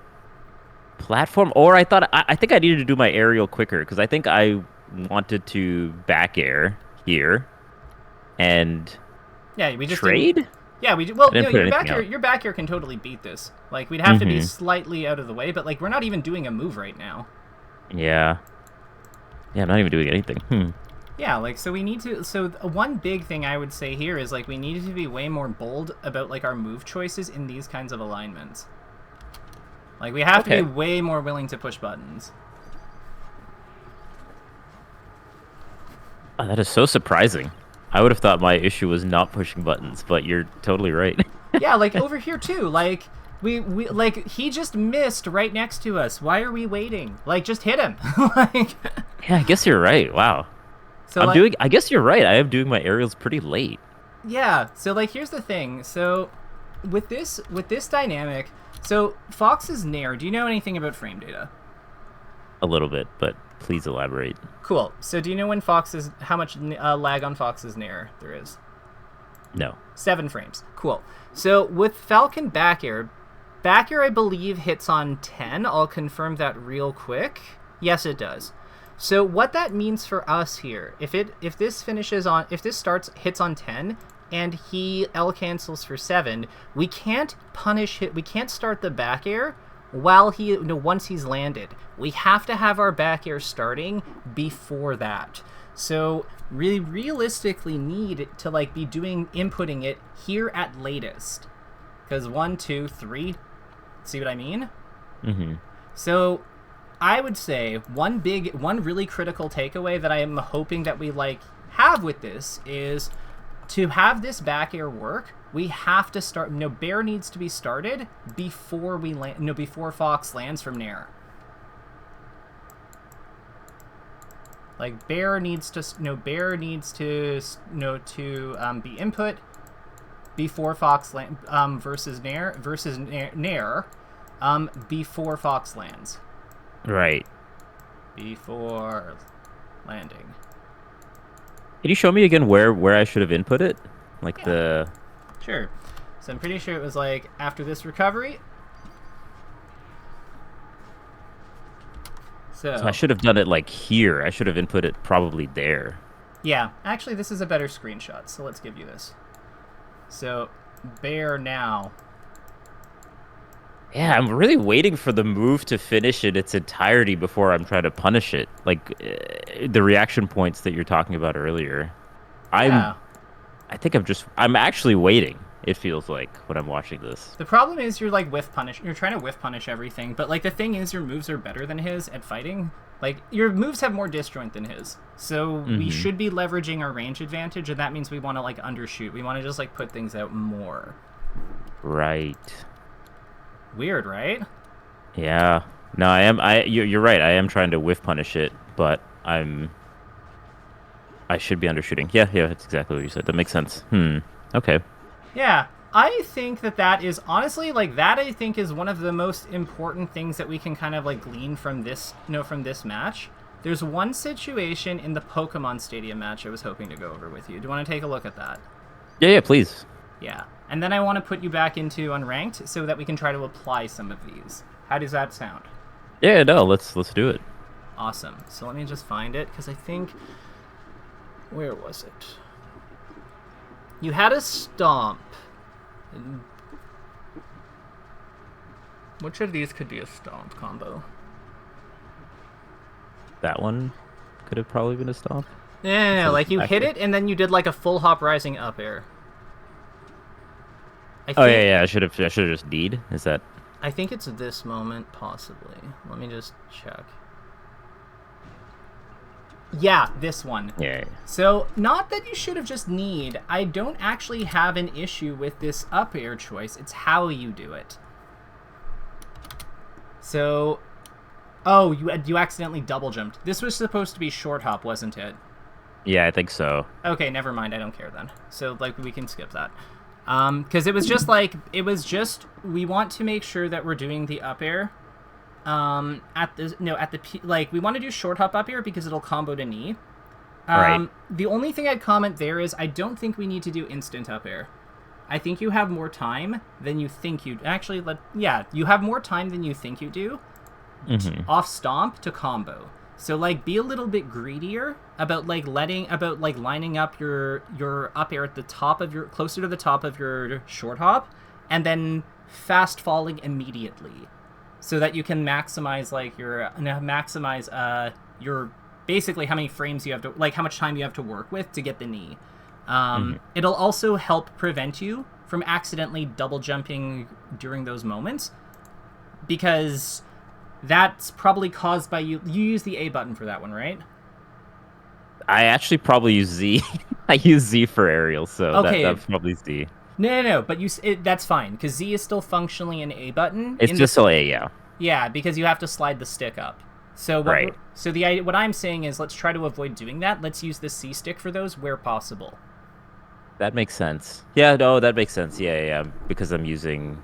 platform, or I think I needed to do my aerial quicker because I think I wanted to back air here and Yeah, we just didn't. trade. Yeah, well, I didn't put anything out. your back here can totally beat this. Like, we'd have to be slightly out of the way, but, like, we're not even doing a move right now. Yeah. Yeah, I'm not even doing anything. Yeah, like, so we need to... So, one big thing I would say here is, like, we need to be way more bold about, like, our move choices in these kinds of alignments. Like, we have to be way more willing to push buttons. Oh, that is so surprising. I would have thought my issue was not pushing buttons, but you're totally right. Yeah, like, over here, too. Like... like he just missed right next to us. Why are we waiting? Like, just hit him. Like, Yeah, I guess you're right. Wow. so like, I guess you're right. I am doing my aerials pretty late. yeah. So like, here's the thing. So with this dynamic, so Fox's Nair. Do you know anything about frame data? A little bit, but please elaborate. Cool. So do you know how much lag on Fox's Nair there is? No. 7 frames. Cool. So with Falcon back air I believe hits on 10. I'll confirm that real quick. Yes, it does. So what that means for us here, if this hits on 10 and he L cancels for 7, we can't we can't start the back air while once he's landed. We have to have our back air starting before that. So really realistically need to like be inputting it here at latest. Because 1, 2, 3. See what I mean? Mm-hmm. So I would say one really critical takeaway that I am hoping that we like have with this is to have this back air work, we have to start. No, bear needs to be started before we land. No, before Fox lands from Nair. Like bear needs to. No, bear needs to. No, to be input before Fox land versus Nair before Fox lands. Right. Before landing. Can you show me again where I should have input it? Like the... Sure. So I'm pretty sure it was like after this recovery. So I should have done it like here. I should have input it probably there. Yeah. Actually, this is a better screenshot. So let's give you this. So bear now. Yeah, I'm really waiting for the move to finish in its entirety before I'm trying to punish it. Like the reaction points that you're talking about earlier. Yeah. I'm actually waiting. It feels like when I'm watching this. The problem is you're like you're trying to whiff punish everything, but like the thing is your moves are better than his at fighting. Like your moves have more disjoint than his. So we should be leveraging our range advantage, and that means we want to like undershoot. We want to just like put things out more. Right. Weird, right? Yeah. No, you're right. I am trying to whiff punish it, but I should be undershooting. Yeah, that's exactly what you said. That makes sense. Okay. Yeah, I think that is honestly like that. I think is one of the most important things that we can kind of like glean from this, from this match. There's one situation in the Pokemon Stadium match I was hoping to go over with you. Do you want to take a look at that? Yeah, please. Yeah, and then I want to put you back into Unranked so that we can try to apply some of these. How does that sound? Yeah, no, let's do it. Awesome. So let me just find it because I think where was it? You had a stomp. Which of these could be a stomp combo? That one could have probably been a stomp. No, like you hit it and then you did like a full hop rising up air. Yeah. I should have just D'd. Is that? I think it's this moment, possibly. Let me just check. Yeah, this one. Yeah. So, not that you should have just kneed. I don't actually have an issue with this up air choice. It's how you do it. So, oh, you accidentally double jumped. This was supposed to be short hop, wasn't it? Yeah, I think so. Okay, never mind. I don't care then. So, like, we can skip that. Because it was just we want to make sure that we're doing the up air. We want to do short hop up air because it'll combo to knee. Right. The only thing I'd comment there is I don't think we need to do instant up air. I think you have more time than you think you actually. You have more time than you think you do. Off stomp to combo. So like be a little bit greedier about lining up your up air at the top of your closer to the top of your short hop, and then fast falling immediately, so that you can maximize your basically how many frames you have to how much time you have to work with to get the knee. It'll also help prevent you from accidentally double jumping during those moments, because that's probably caused by you use the A button for that one, right? I actually probably use Z. I use Z for aerial, so okay. That's probably Z. No, but that's fine, because Z is still functionally an A button. It's just still A, yeah. Yeah, because you have to slide the stick up. So what I'm saying is let's try to avoid doing that. Let's use the C stick for those where possible. That makes sense. Yeah, no, that makes sense. Yeah, because I'm using...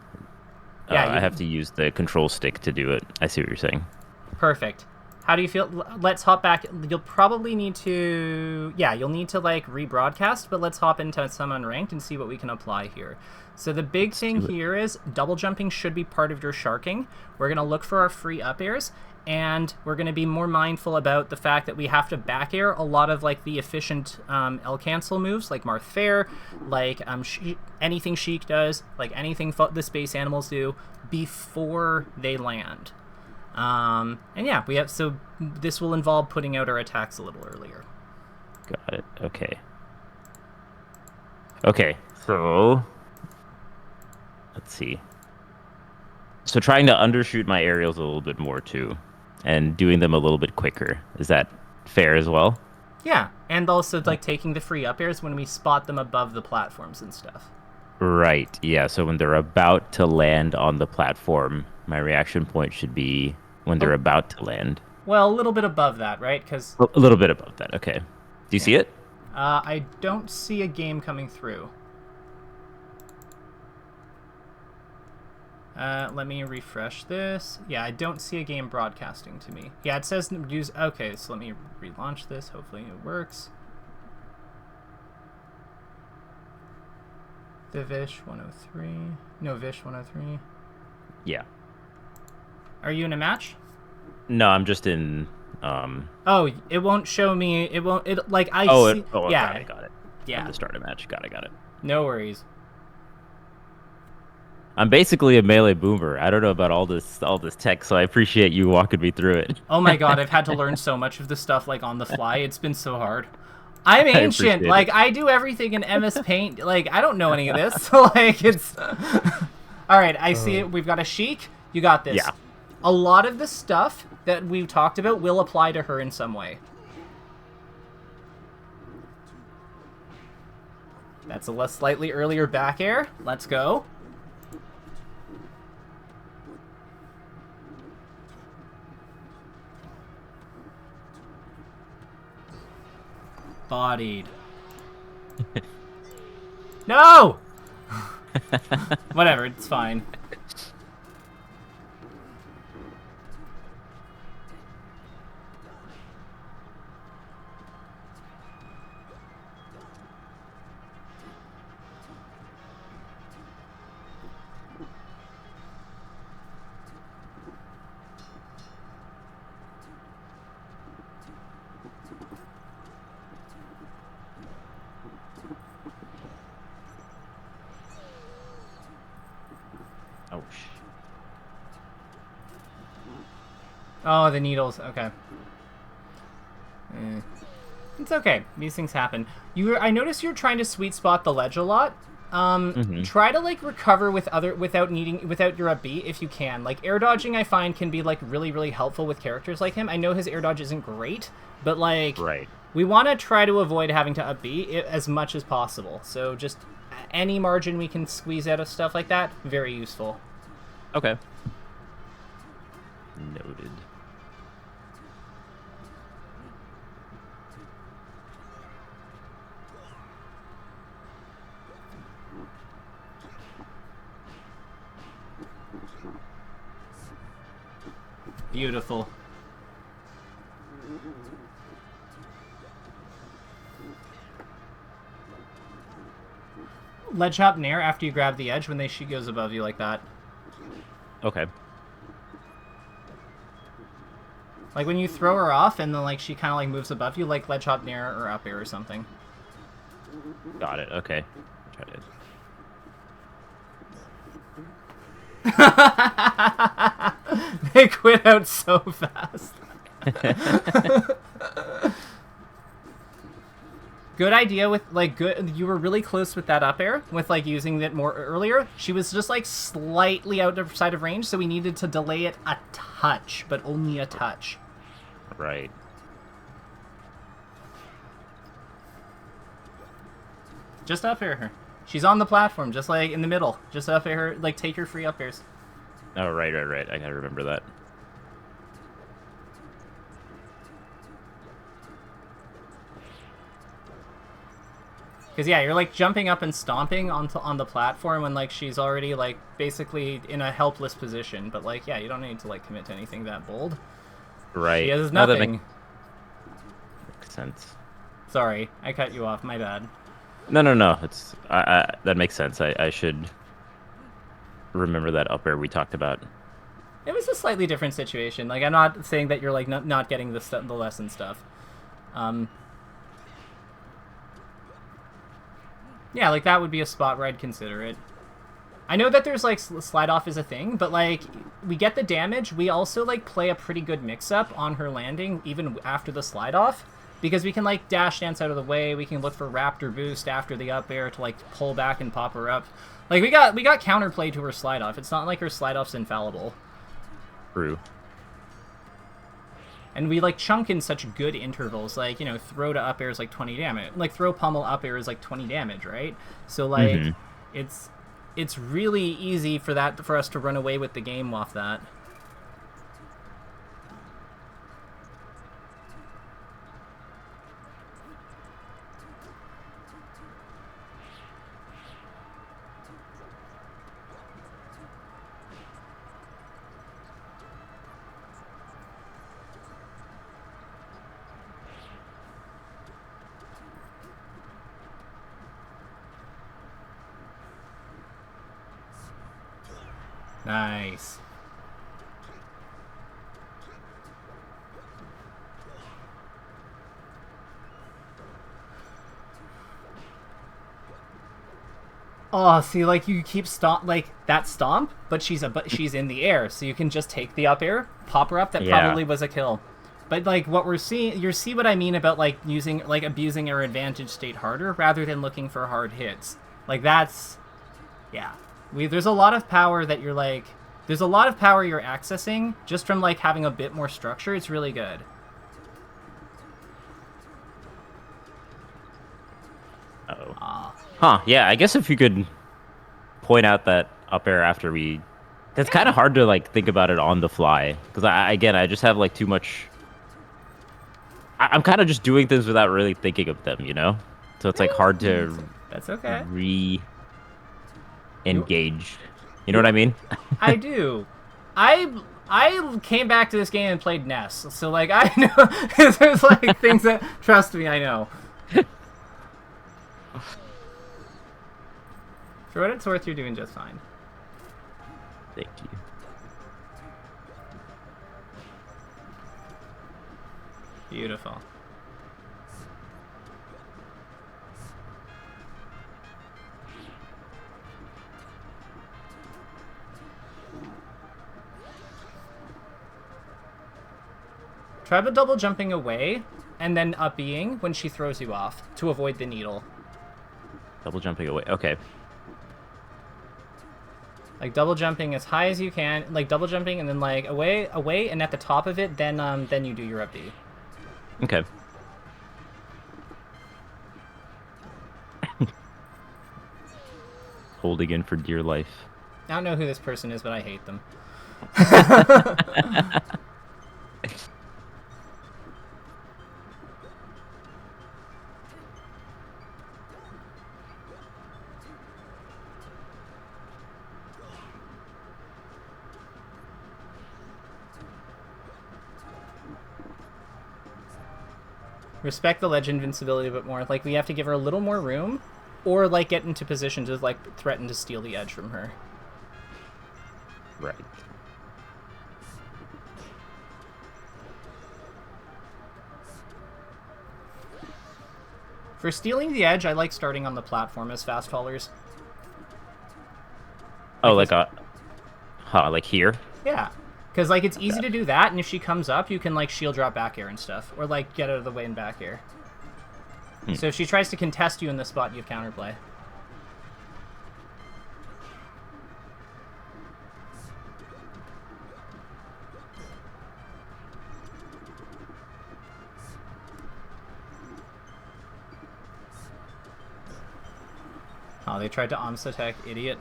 I have to use the control stick to do it. I see what you're saying. Perfect. How do you feel? Let's hop back. You'll probably need to... Yeah, you'll need to, rebroadcast, but let's hop into some Unranked and see what we can apply here. So the big thing here is double jumping should be part of your sharking. We're going to look for our free up airs, and we're going to be more mindful about the fact that we have to back air a lot of, the efficient L-cancel moves, like Marth Fair, anything Sheik does, anything the Space Animals do, before they land. So this will involve putting out our attacks a little earlier. Got it. Okay, so let's see. So trying to undershoot my aerials a little bit more too, and doing them a little bit quicker. Is that fair as well? Yeah, and also like taking the free up airs when we spot them above the platforms and stuff. Right. Yeah. So when they're about to land on the platform, my reaction point should be when they're Oh, about to land. well, a little bit above that, right? Because A little bit above that. Okay. Do you see it? I don't see a game coming through. Let me refresh this. Yeah, I don't see a game broadcasting to me. Yeah, it says use... Okay, so let me relaunch this. Hopefully it works. The Vish 103. No, Vish 103. Yeah. Are you in a match? No, I'm just in. Oh, it won't show me. It won't. It like I Oh, see. yeah. Yeah, Got it. yeah. From the start of match. Got it. Got it. No worries. I'm basically a melee boomer. I don't know about all this tech, so I appreciate you walking me through it. Oh my god, I've had to learn so much of this stuff like on the fly. It's been so hard. I'm I ancient. appreciate Like it. I do everything in MS Paint. Like I don't know any of this. Like it's. All right, I see it. We've got a Sheik. You got this. Yeah. A lot of the stuff that we've talked about will apply to her in some way. That's a slightly earlier back air. Let's go. Bodied. No! Whatever, it's fine. Oh, Oh, the needles. Okay. It's okay. These things happen. I noticed you're trying to sweet spot the ledge a lot. Try to like recover without your up B if you can. Like air dodging, I find can be like really helpful with characters like him. I know his air dodge isn't great, but like right. we want to try to avoid having to up B as much as possible. So just any margin we can squeeze out of stuff like that, very useful. Okay. Noted. Beautiful. Ledge hop nair after you grab the edge when she goes above you like that. Okay. Like when you throw her off and then like she kind of like moves above you, like ledge hop nair or up air or something. Got it. Okay. Try to. They quit out so fast. Good idea with like good. You were really close with that up air with like using it more earlier. She was just like slightly outside of range, so we needed to delay it a touch, but only a touch. Right. Just up air her. She's on the platform, just like in the middle. Just up air her. Like take her free up airs. Oh, right. I gotta remember that. Because yeah, you're like jumping up and stomping on the platform when like she's already like basically in a helpless position. But like yeah, you don't need to like commit to anything that bold. Right. She has No, that nothing. makes sense. Sorry, I cut you off. My bad. No. It's that makes sense. I should remember that up air we talked about. It was a slightly different situation. Like I'm not saying that you're like not getting the lesson stuff. Yeah, like that would be a spot where I'd consider it. I know that there's like slide off is a thing, but like we get the damage. We also like play a pretty good mix up on her landing even after the slide off. because we can like dash dance out of the way. We can look for raptor boost after the up air to like pull back and pop her up. Like we got counterplay to her slide off. It's not like her slide off's infallible. True. And we like chunk in such good intervals. Like, you know, throw to up air is like 20 damage. Like throw pummel up air is like 20 damage, right? So like it's really easy for us to run away with the game off that. Nice. Oh, see, like you keep that stomp, but she's in the air, so you can just take the up air, pop her up. That probably was a kill. But like what we're seeing, you see what I mean about like abusing our advantage state harder rather than looking for hard hits. Like that's, yeah. There's a lot of power that you're like, there's a lot of power you're accessing just from like having a bit more structure. It's really good. Uh-oh. Huh, yeah, I guess if you could point out that up air after we... That's kind of hard to like think about it on the fly. Because I just have like too much... I'm kind of just doing things without really thinking of them, you know? So it's like hard to... That's okay. Engage. You know what I mean? I do. I came back to this game and played Ness, so like I know there's like things that, trust me, I know. For what it's worth, you're doing just fine. Thank you. Beautiful. Try the double jumping away and then up-being when she throws you off to avoid the needle. Double jumping away. Okay. Like double jumping as high as you can, like double jumping and then like away, and at the top of it, then you do your up-B. Okay. Holding in for dear life. I don't know who this person is, but I hate them. Respect the ledge invincibility a bit more. Like, we have to give her a little more room, or, like, get into position to, like, threaten to steal the edge from her. Right. For stealing the edge, I like starting on the platform as fast fallers. Oh, like like here? Yeah. Because, like, it's easy to do that, and if she comes up, you can, like, shield drop back air and stuff. Or, like, get out of the way and back air. So if she tries to contest you in the spot, you have counterplay. Oh, they tried to Amsa tech, idiot.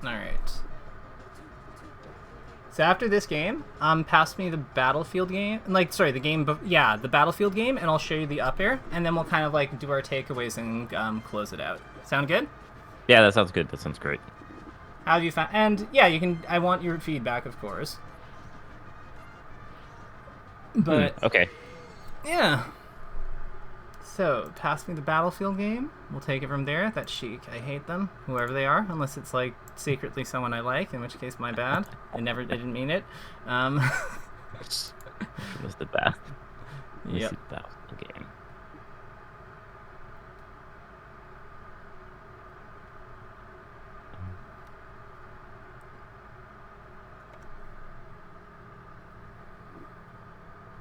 Alright. So after this game, pass me the Battlefield game. Like, sorry, the Battlefield game, and I'll show you the up air, and then we'll kind of, like, do our takeaways and close it out. Sound good? Yeah, that sounds good. That sounds great. How have you found? And yeah, you can. I want your feedback, of course. But Okay. yeah. So, pass me the Battlefield game. We'll take it from there. That's chic. I hate them, whoever they are, unless it's like secretly someone I like, in which case, my bad. I didn't mean it. Which was the best? Let me Yep. see the Battlefield game.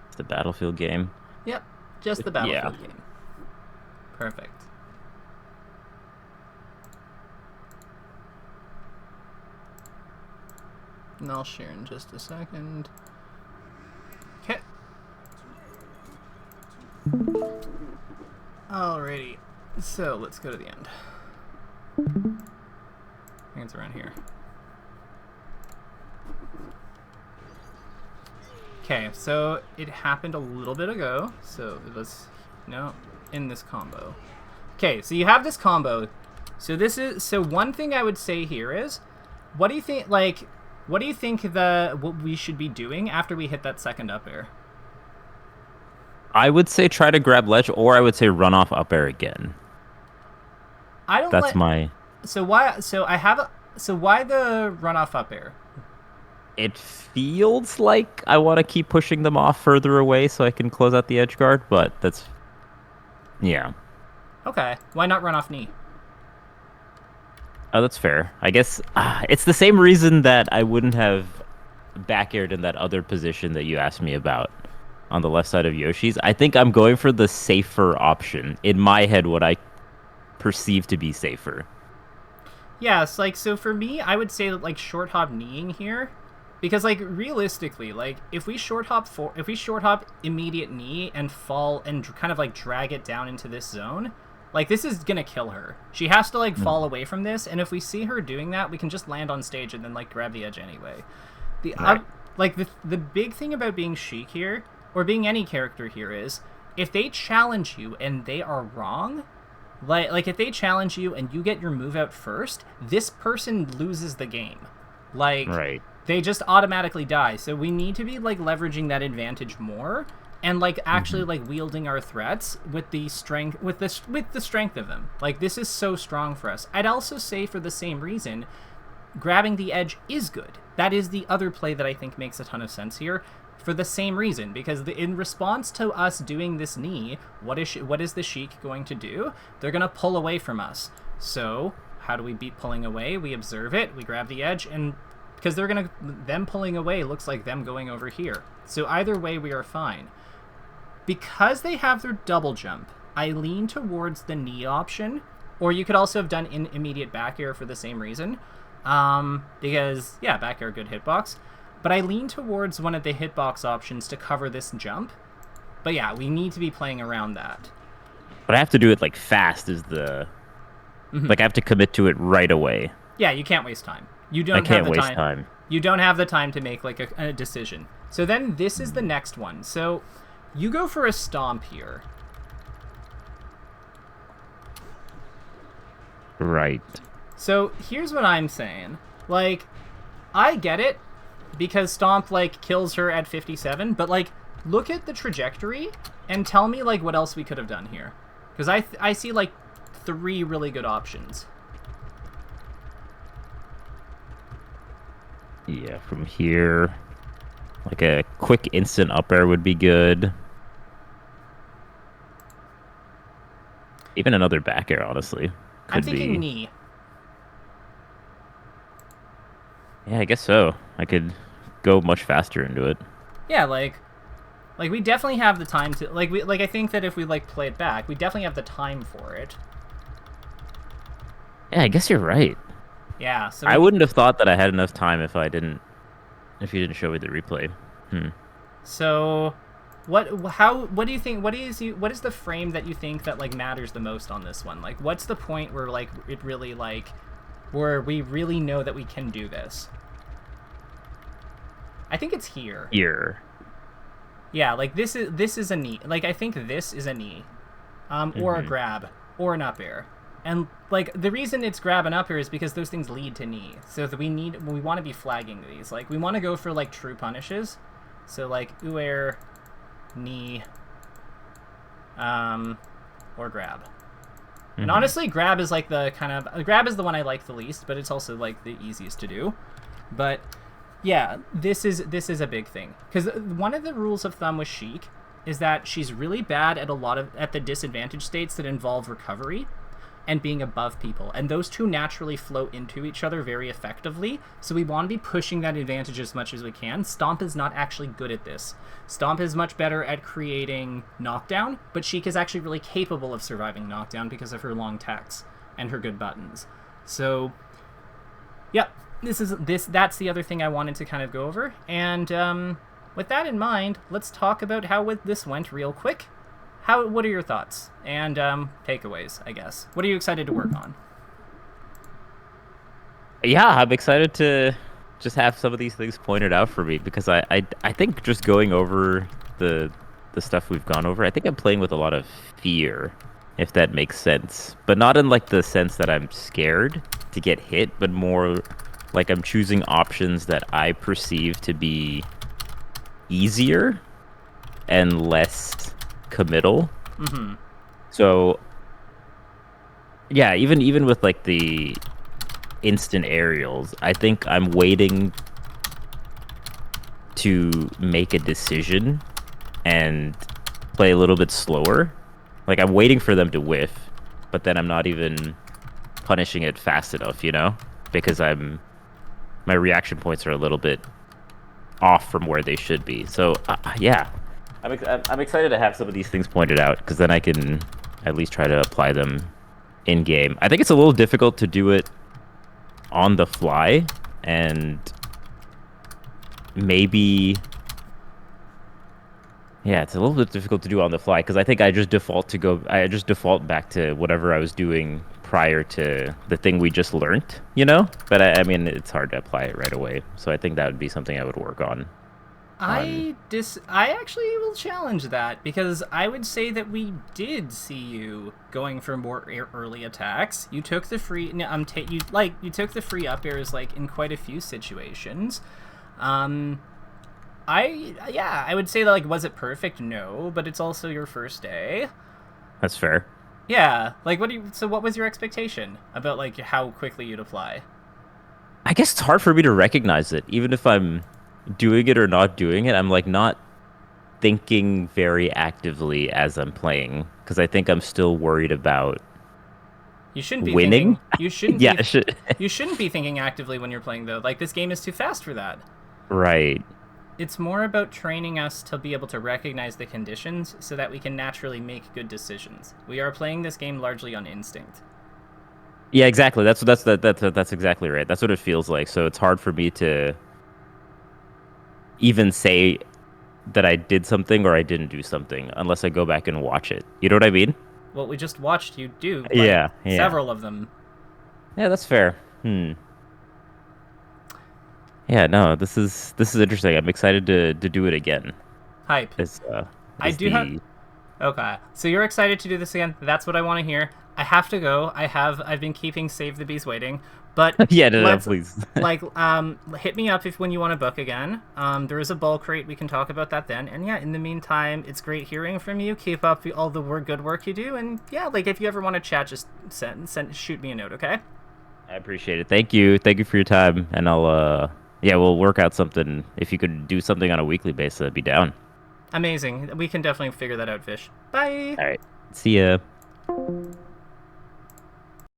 It's the Battlefield game. Yep. Just the Yeah. Battlefield game. Perfect. And I'll share in just a second. Okay. Alrighty. So let's go to the end. I think it's around here. Okay, so it happened a little bit ago. So it was in this combo. Okay, so you have this combo. So one thing I would say here is, what do you think what we should be doing after we hit that second up air? I would say try to grab ledge, or I would say run off up air again. I don't That's my... So why why the runoff up air? It feels like I want to keep pushing them off further away so I can close out the edge guard, but that's... Yeah. Okay. Why not run off knee? Oh, that's fair. I guess it's the same reason that I wouldn't have back-aired in that other position that you asked me about on the left side of Yoshi's. I think I'm going for the safer option. In my head, what I perceive to be safer. Yeah, it's like, so for me, I would say that like short hop kneeing here, because like realistically, like if we short hop immediate knee and fall and kind of like drag it down into this zone, like this is gonna kill her. She has to like fall away from this, and if we see her doing that, we can just land on stage and then like grab the edge anyway. Right. Like the big thing about being Sheik here, or being any character here, is if they challenge you and they are wrong. Like if they challenge you and you get your move out first, this person loses the game. Like, Right. They just automatically die. So we need to be like leveraging that advantage more, and like actually like wielding our threats with the strength with the strength of them. Like this is so strong for us. I'd also say for the same reason, grabbing the edge is good. That is the other play that I think makes a ton of sense here. For the same reason, because in response to us doing this knee, what is the Sheik going to do? They're going to pull away from us. So how do we beat pulling away? We observe it, we grab the edge, and because them pulling away looks like them going over here. So either way, we are fine. Because they have their double jump, I lean towards the knee option, or you could also have done immediate back air for the same reason. Because, yeah, back air, good hitbox. But I lean towards one of the hitbox options to cover this jump. But yeah, we need to be playing around that. But I have to do it like fast is the... Like I have to commit to it right away. Yeah, you can't waste time. You I don't can't have the waste time. You don't have the time to make like a decision. So then this is the next one. So you go for a stomp here. Right. So here's what I'm saying. Like, I get it, because Stomp, like, kills her at 57, but, like, look at the trajectory and tell me, like, what else we could have done here. Because I see, like, 3 really good options. Yeah, from here, like a quick instant up air would be good. Even another back air, honestly. I'm thinking knee. Yeah, I guess so. I could go much faster into it. Yeah, like we definitely have the time to I think that if we like play it back, we definitely have the time for it. Yeah, I guess you're right. Yeah, so I wouldn't have thought that I had enough time if you didn't show me the replay. So what do you think, what is the frame that you think that like matters the most on this one? Like what's the point where like it really like where we really know that we can do this? I think it's here. Here. Yeah, like this is a knee. Like I think this is a knee. Or a grab or an up air. And like the reason it's grabbing up here is because those things lead to knee. So that we want to be flagging these. Like we want to go for like true punishes. So like uer, knee, or grab. And honestly, grab is like the grab is the one I like the least, but it's also like the easiest to do. But yeah, this is a big thing because one of the rules of thumb with Sheik is that she's really bad at the disadvantage states that involve recovery and being above people, and those two naturally flow into each other very effectively, so we want to be pushing that advantage as much as we can. Stomp is not actually good at this. Stomp is much better at creating knockdown, but Sheik is actually really capable of surviving knockdown because of her long tacks and her good buttons. So yep, that's the other thing I wanted to kind of go over, and with that in mind, let's talk about how this went real quick. What are your thoughts and takeaways, I guess? What are you excited to work on? Yeah, I'm excited to just have some of these things pointed out for me because I think just going over the stuff we've gone over, I think I'm playing with a lot of fear, if that makes sense. But not in like the sense that I'm scared to get hit, but more like I'm choosing options that I perceive to be easier and less committal. So yeah, even with like the instant aerials, I think I'm waiting to make a decision and play a little bit slower. Like I'm waiting for them to whiff, but then I'm not even punishing it fast enough, because my reaction points are a little bit off from where they should be. So yeah, I'm excited to have some of these things pointed out because then I can at least try to apply them in game. I think it's a little difficult to do it on the fly, and maybe yeah, it's a little bit difficult to do on the fly because I think I just default back to whatever I was doing prior to the thing we just learned, But I mean, it's hard to apply it right away. So I think that would be something I would work on. I actually will challenge that because I would say that we did see you going for more early attacks. You took the free you took the free up airs like in quite a few situations. I would say that like was it perfect? No, but it's also your first day. That's fair. Yeah, like what was your expectation about like how quickly you'd apply? I guess it's hard for me to recognize it, even if I'm doing it or not doing it. I'm like not thinking very actively as I'm playing because I think I'm still worried about you shouldn't be winning. Thinking, you shouldn't Yeah, be, you shouldn't be thinking actively when you're playing though. Like this game is too fast for that. Right. It's more about training us to be able to recognize the conditions so that we can naturally make good decisions. We are playing this game largely on instinct. Yeah, exactly. That's exactly right. That's what it feels like. So it's hard for me to even say that I did something or I didn't do something unless I go back and watch it. You know what I mean? Well, we just watched you do yeah. several of them. Yeah, that's fair. Yeah, no, this is interesting. I'm excited to do it again. Hype. Okay, so you're excited to do this again. That's what I want to hear. I have to go. I've been keeping Save the Bees waiting. But yeah, no, please. Hit me up when you want to book again. There is a bulk rate. We can talk about that then. And yeah, in the meantime, it's great hearing from you. Keep up all the good work you do. And yeah, like if you ever want to chat, just shoot me a note, okay? I appreciate it. Thank you for your time. And we'll work out something. If you could do something on a weekly basis, I'd be down. Amazing. We can definitely figure that out, Vish. Bye. All right. See ya.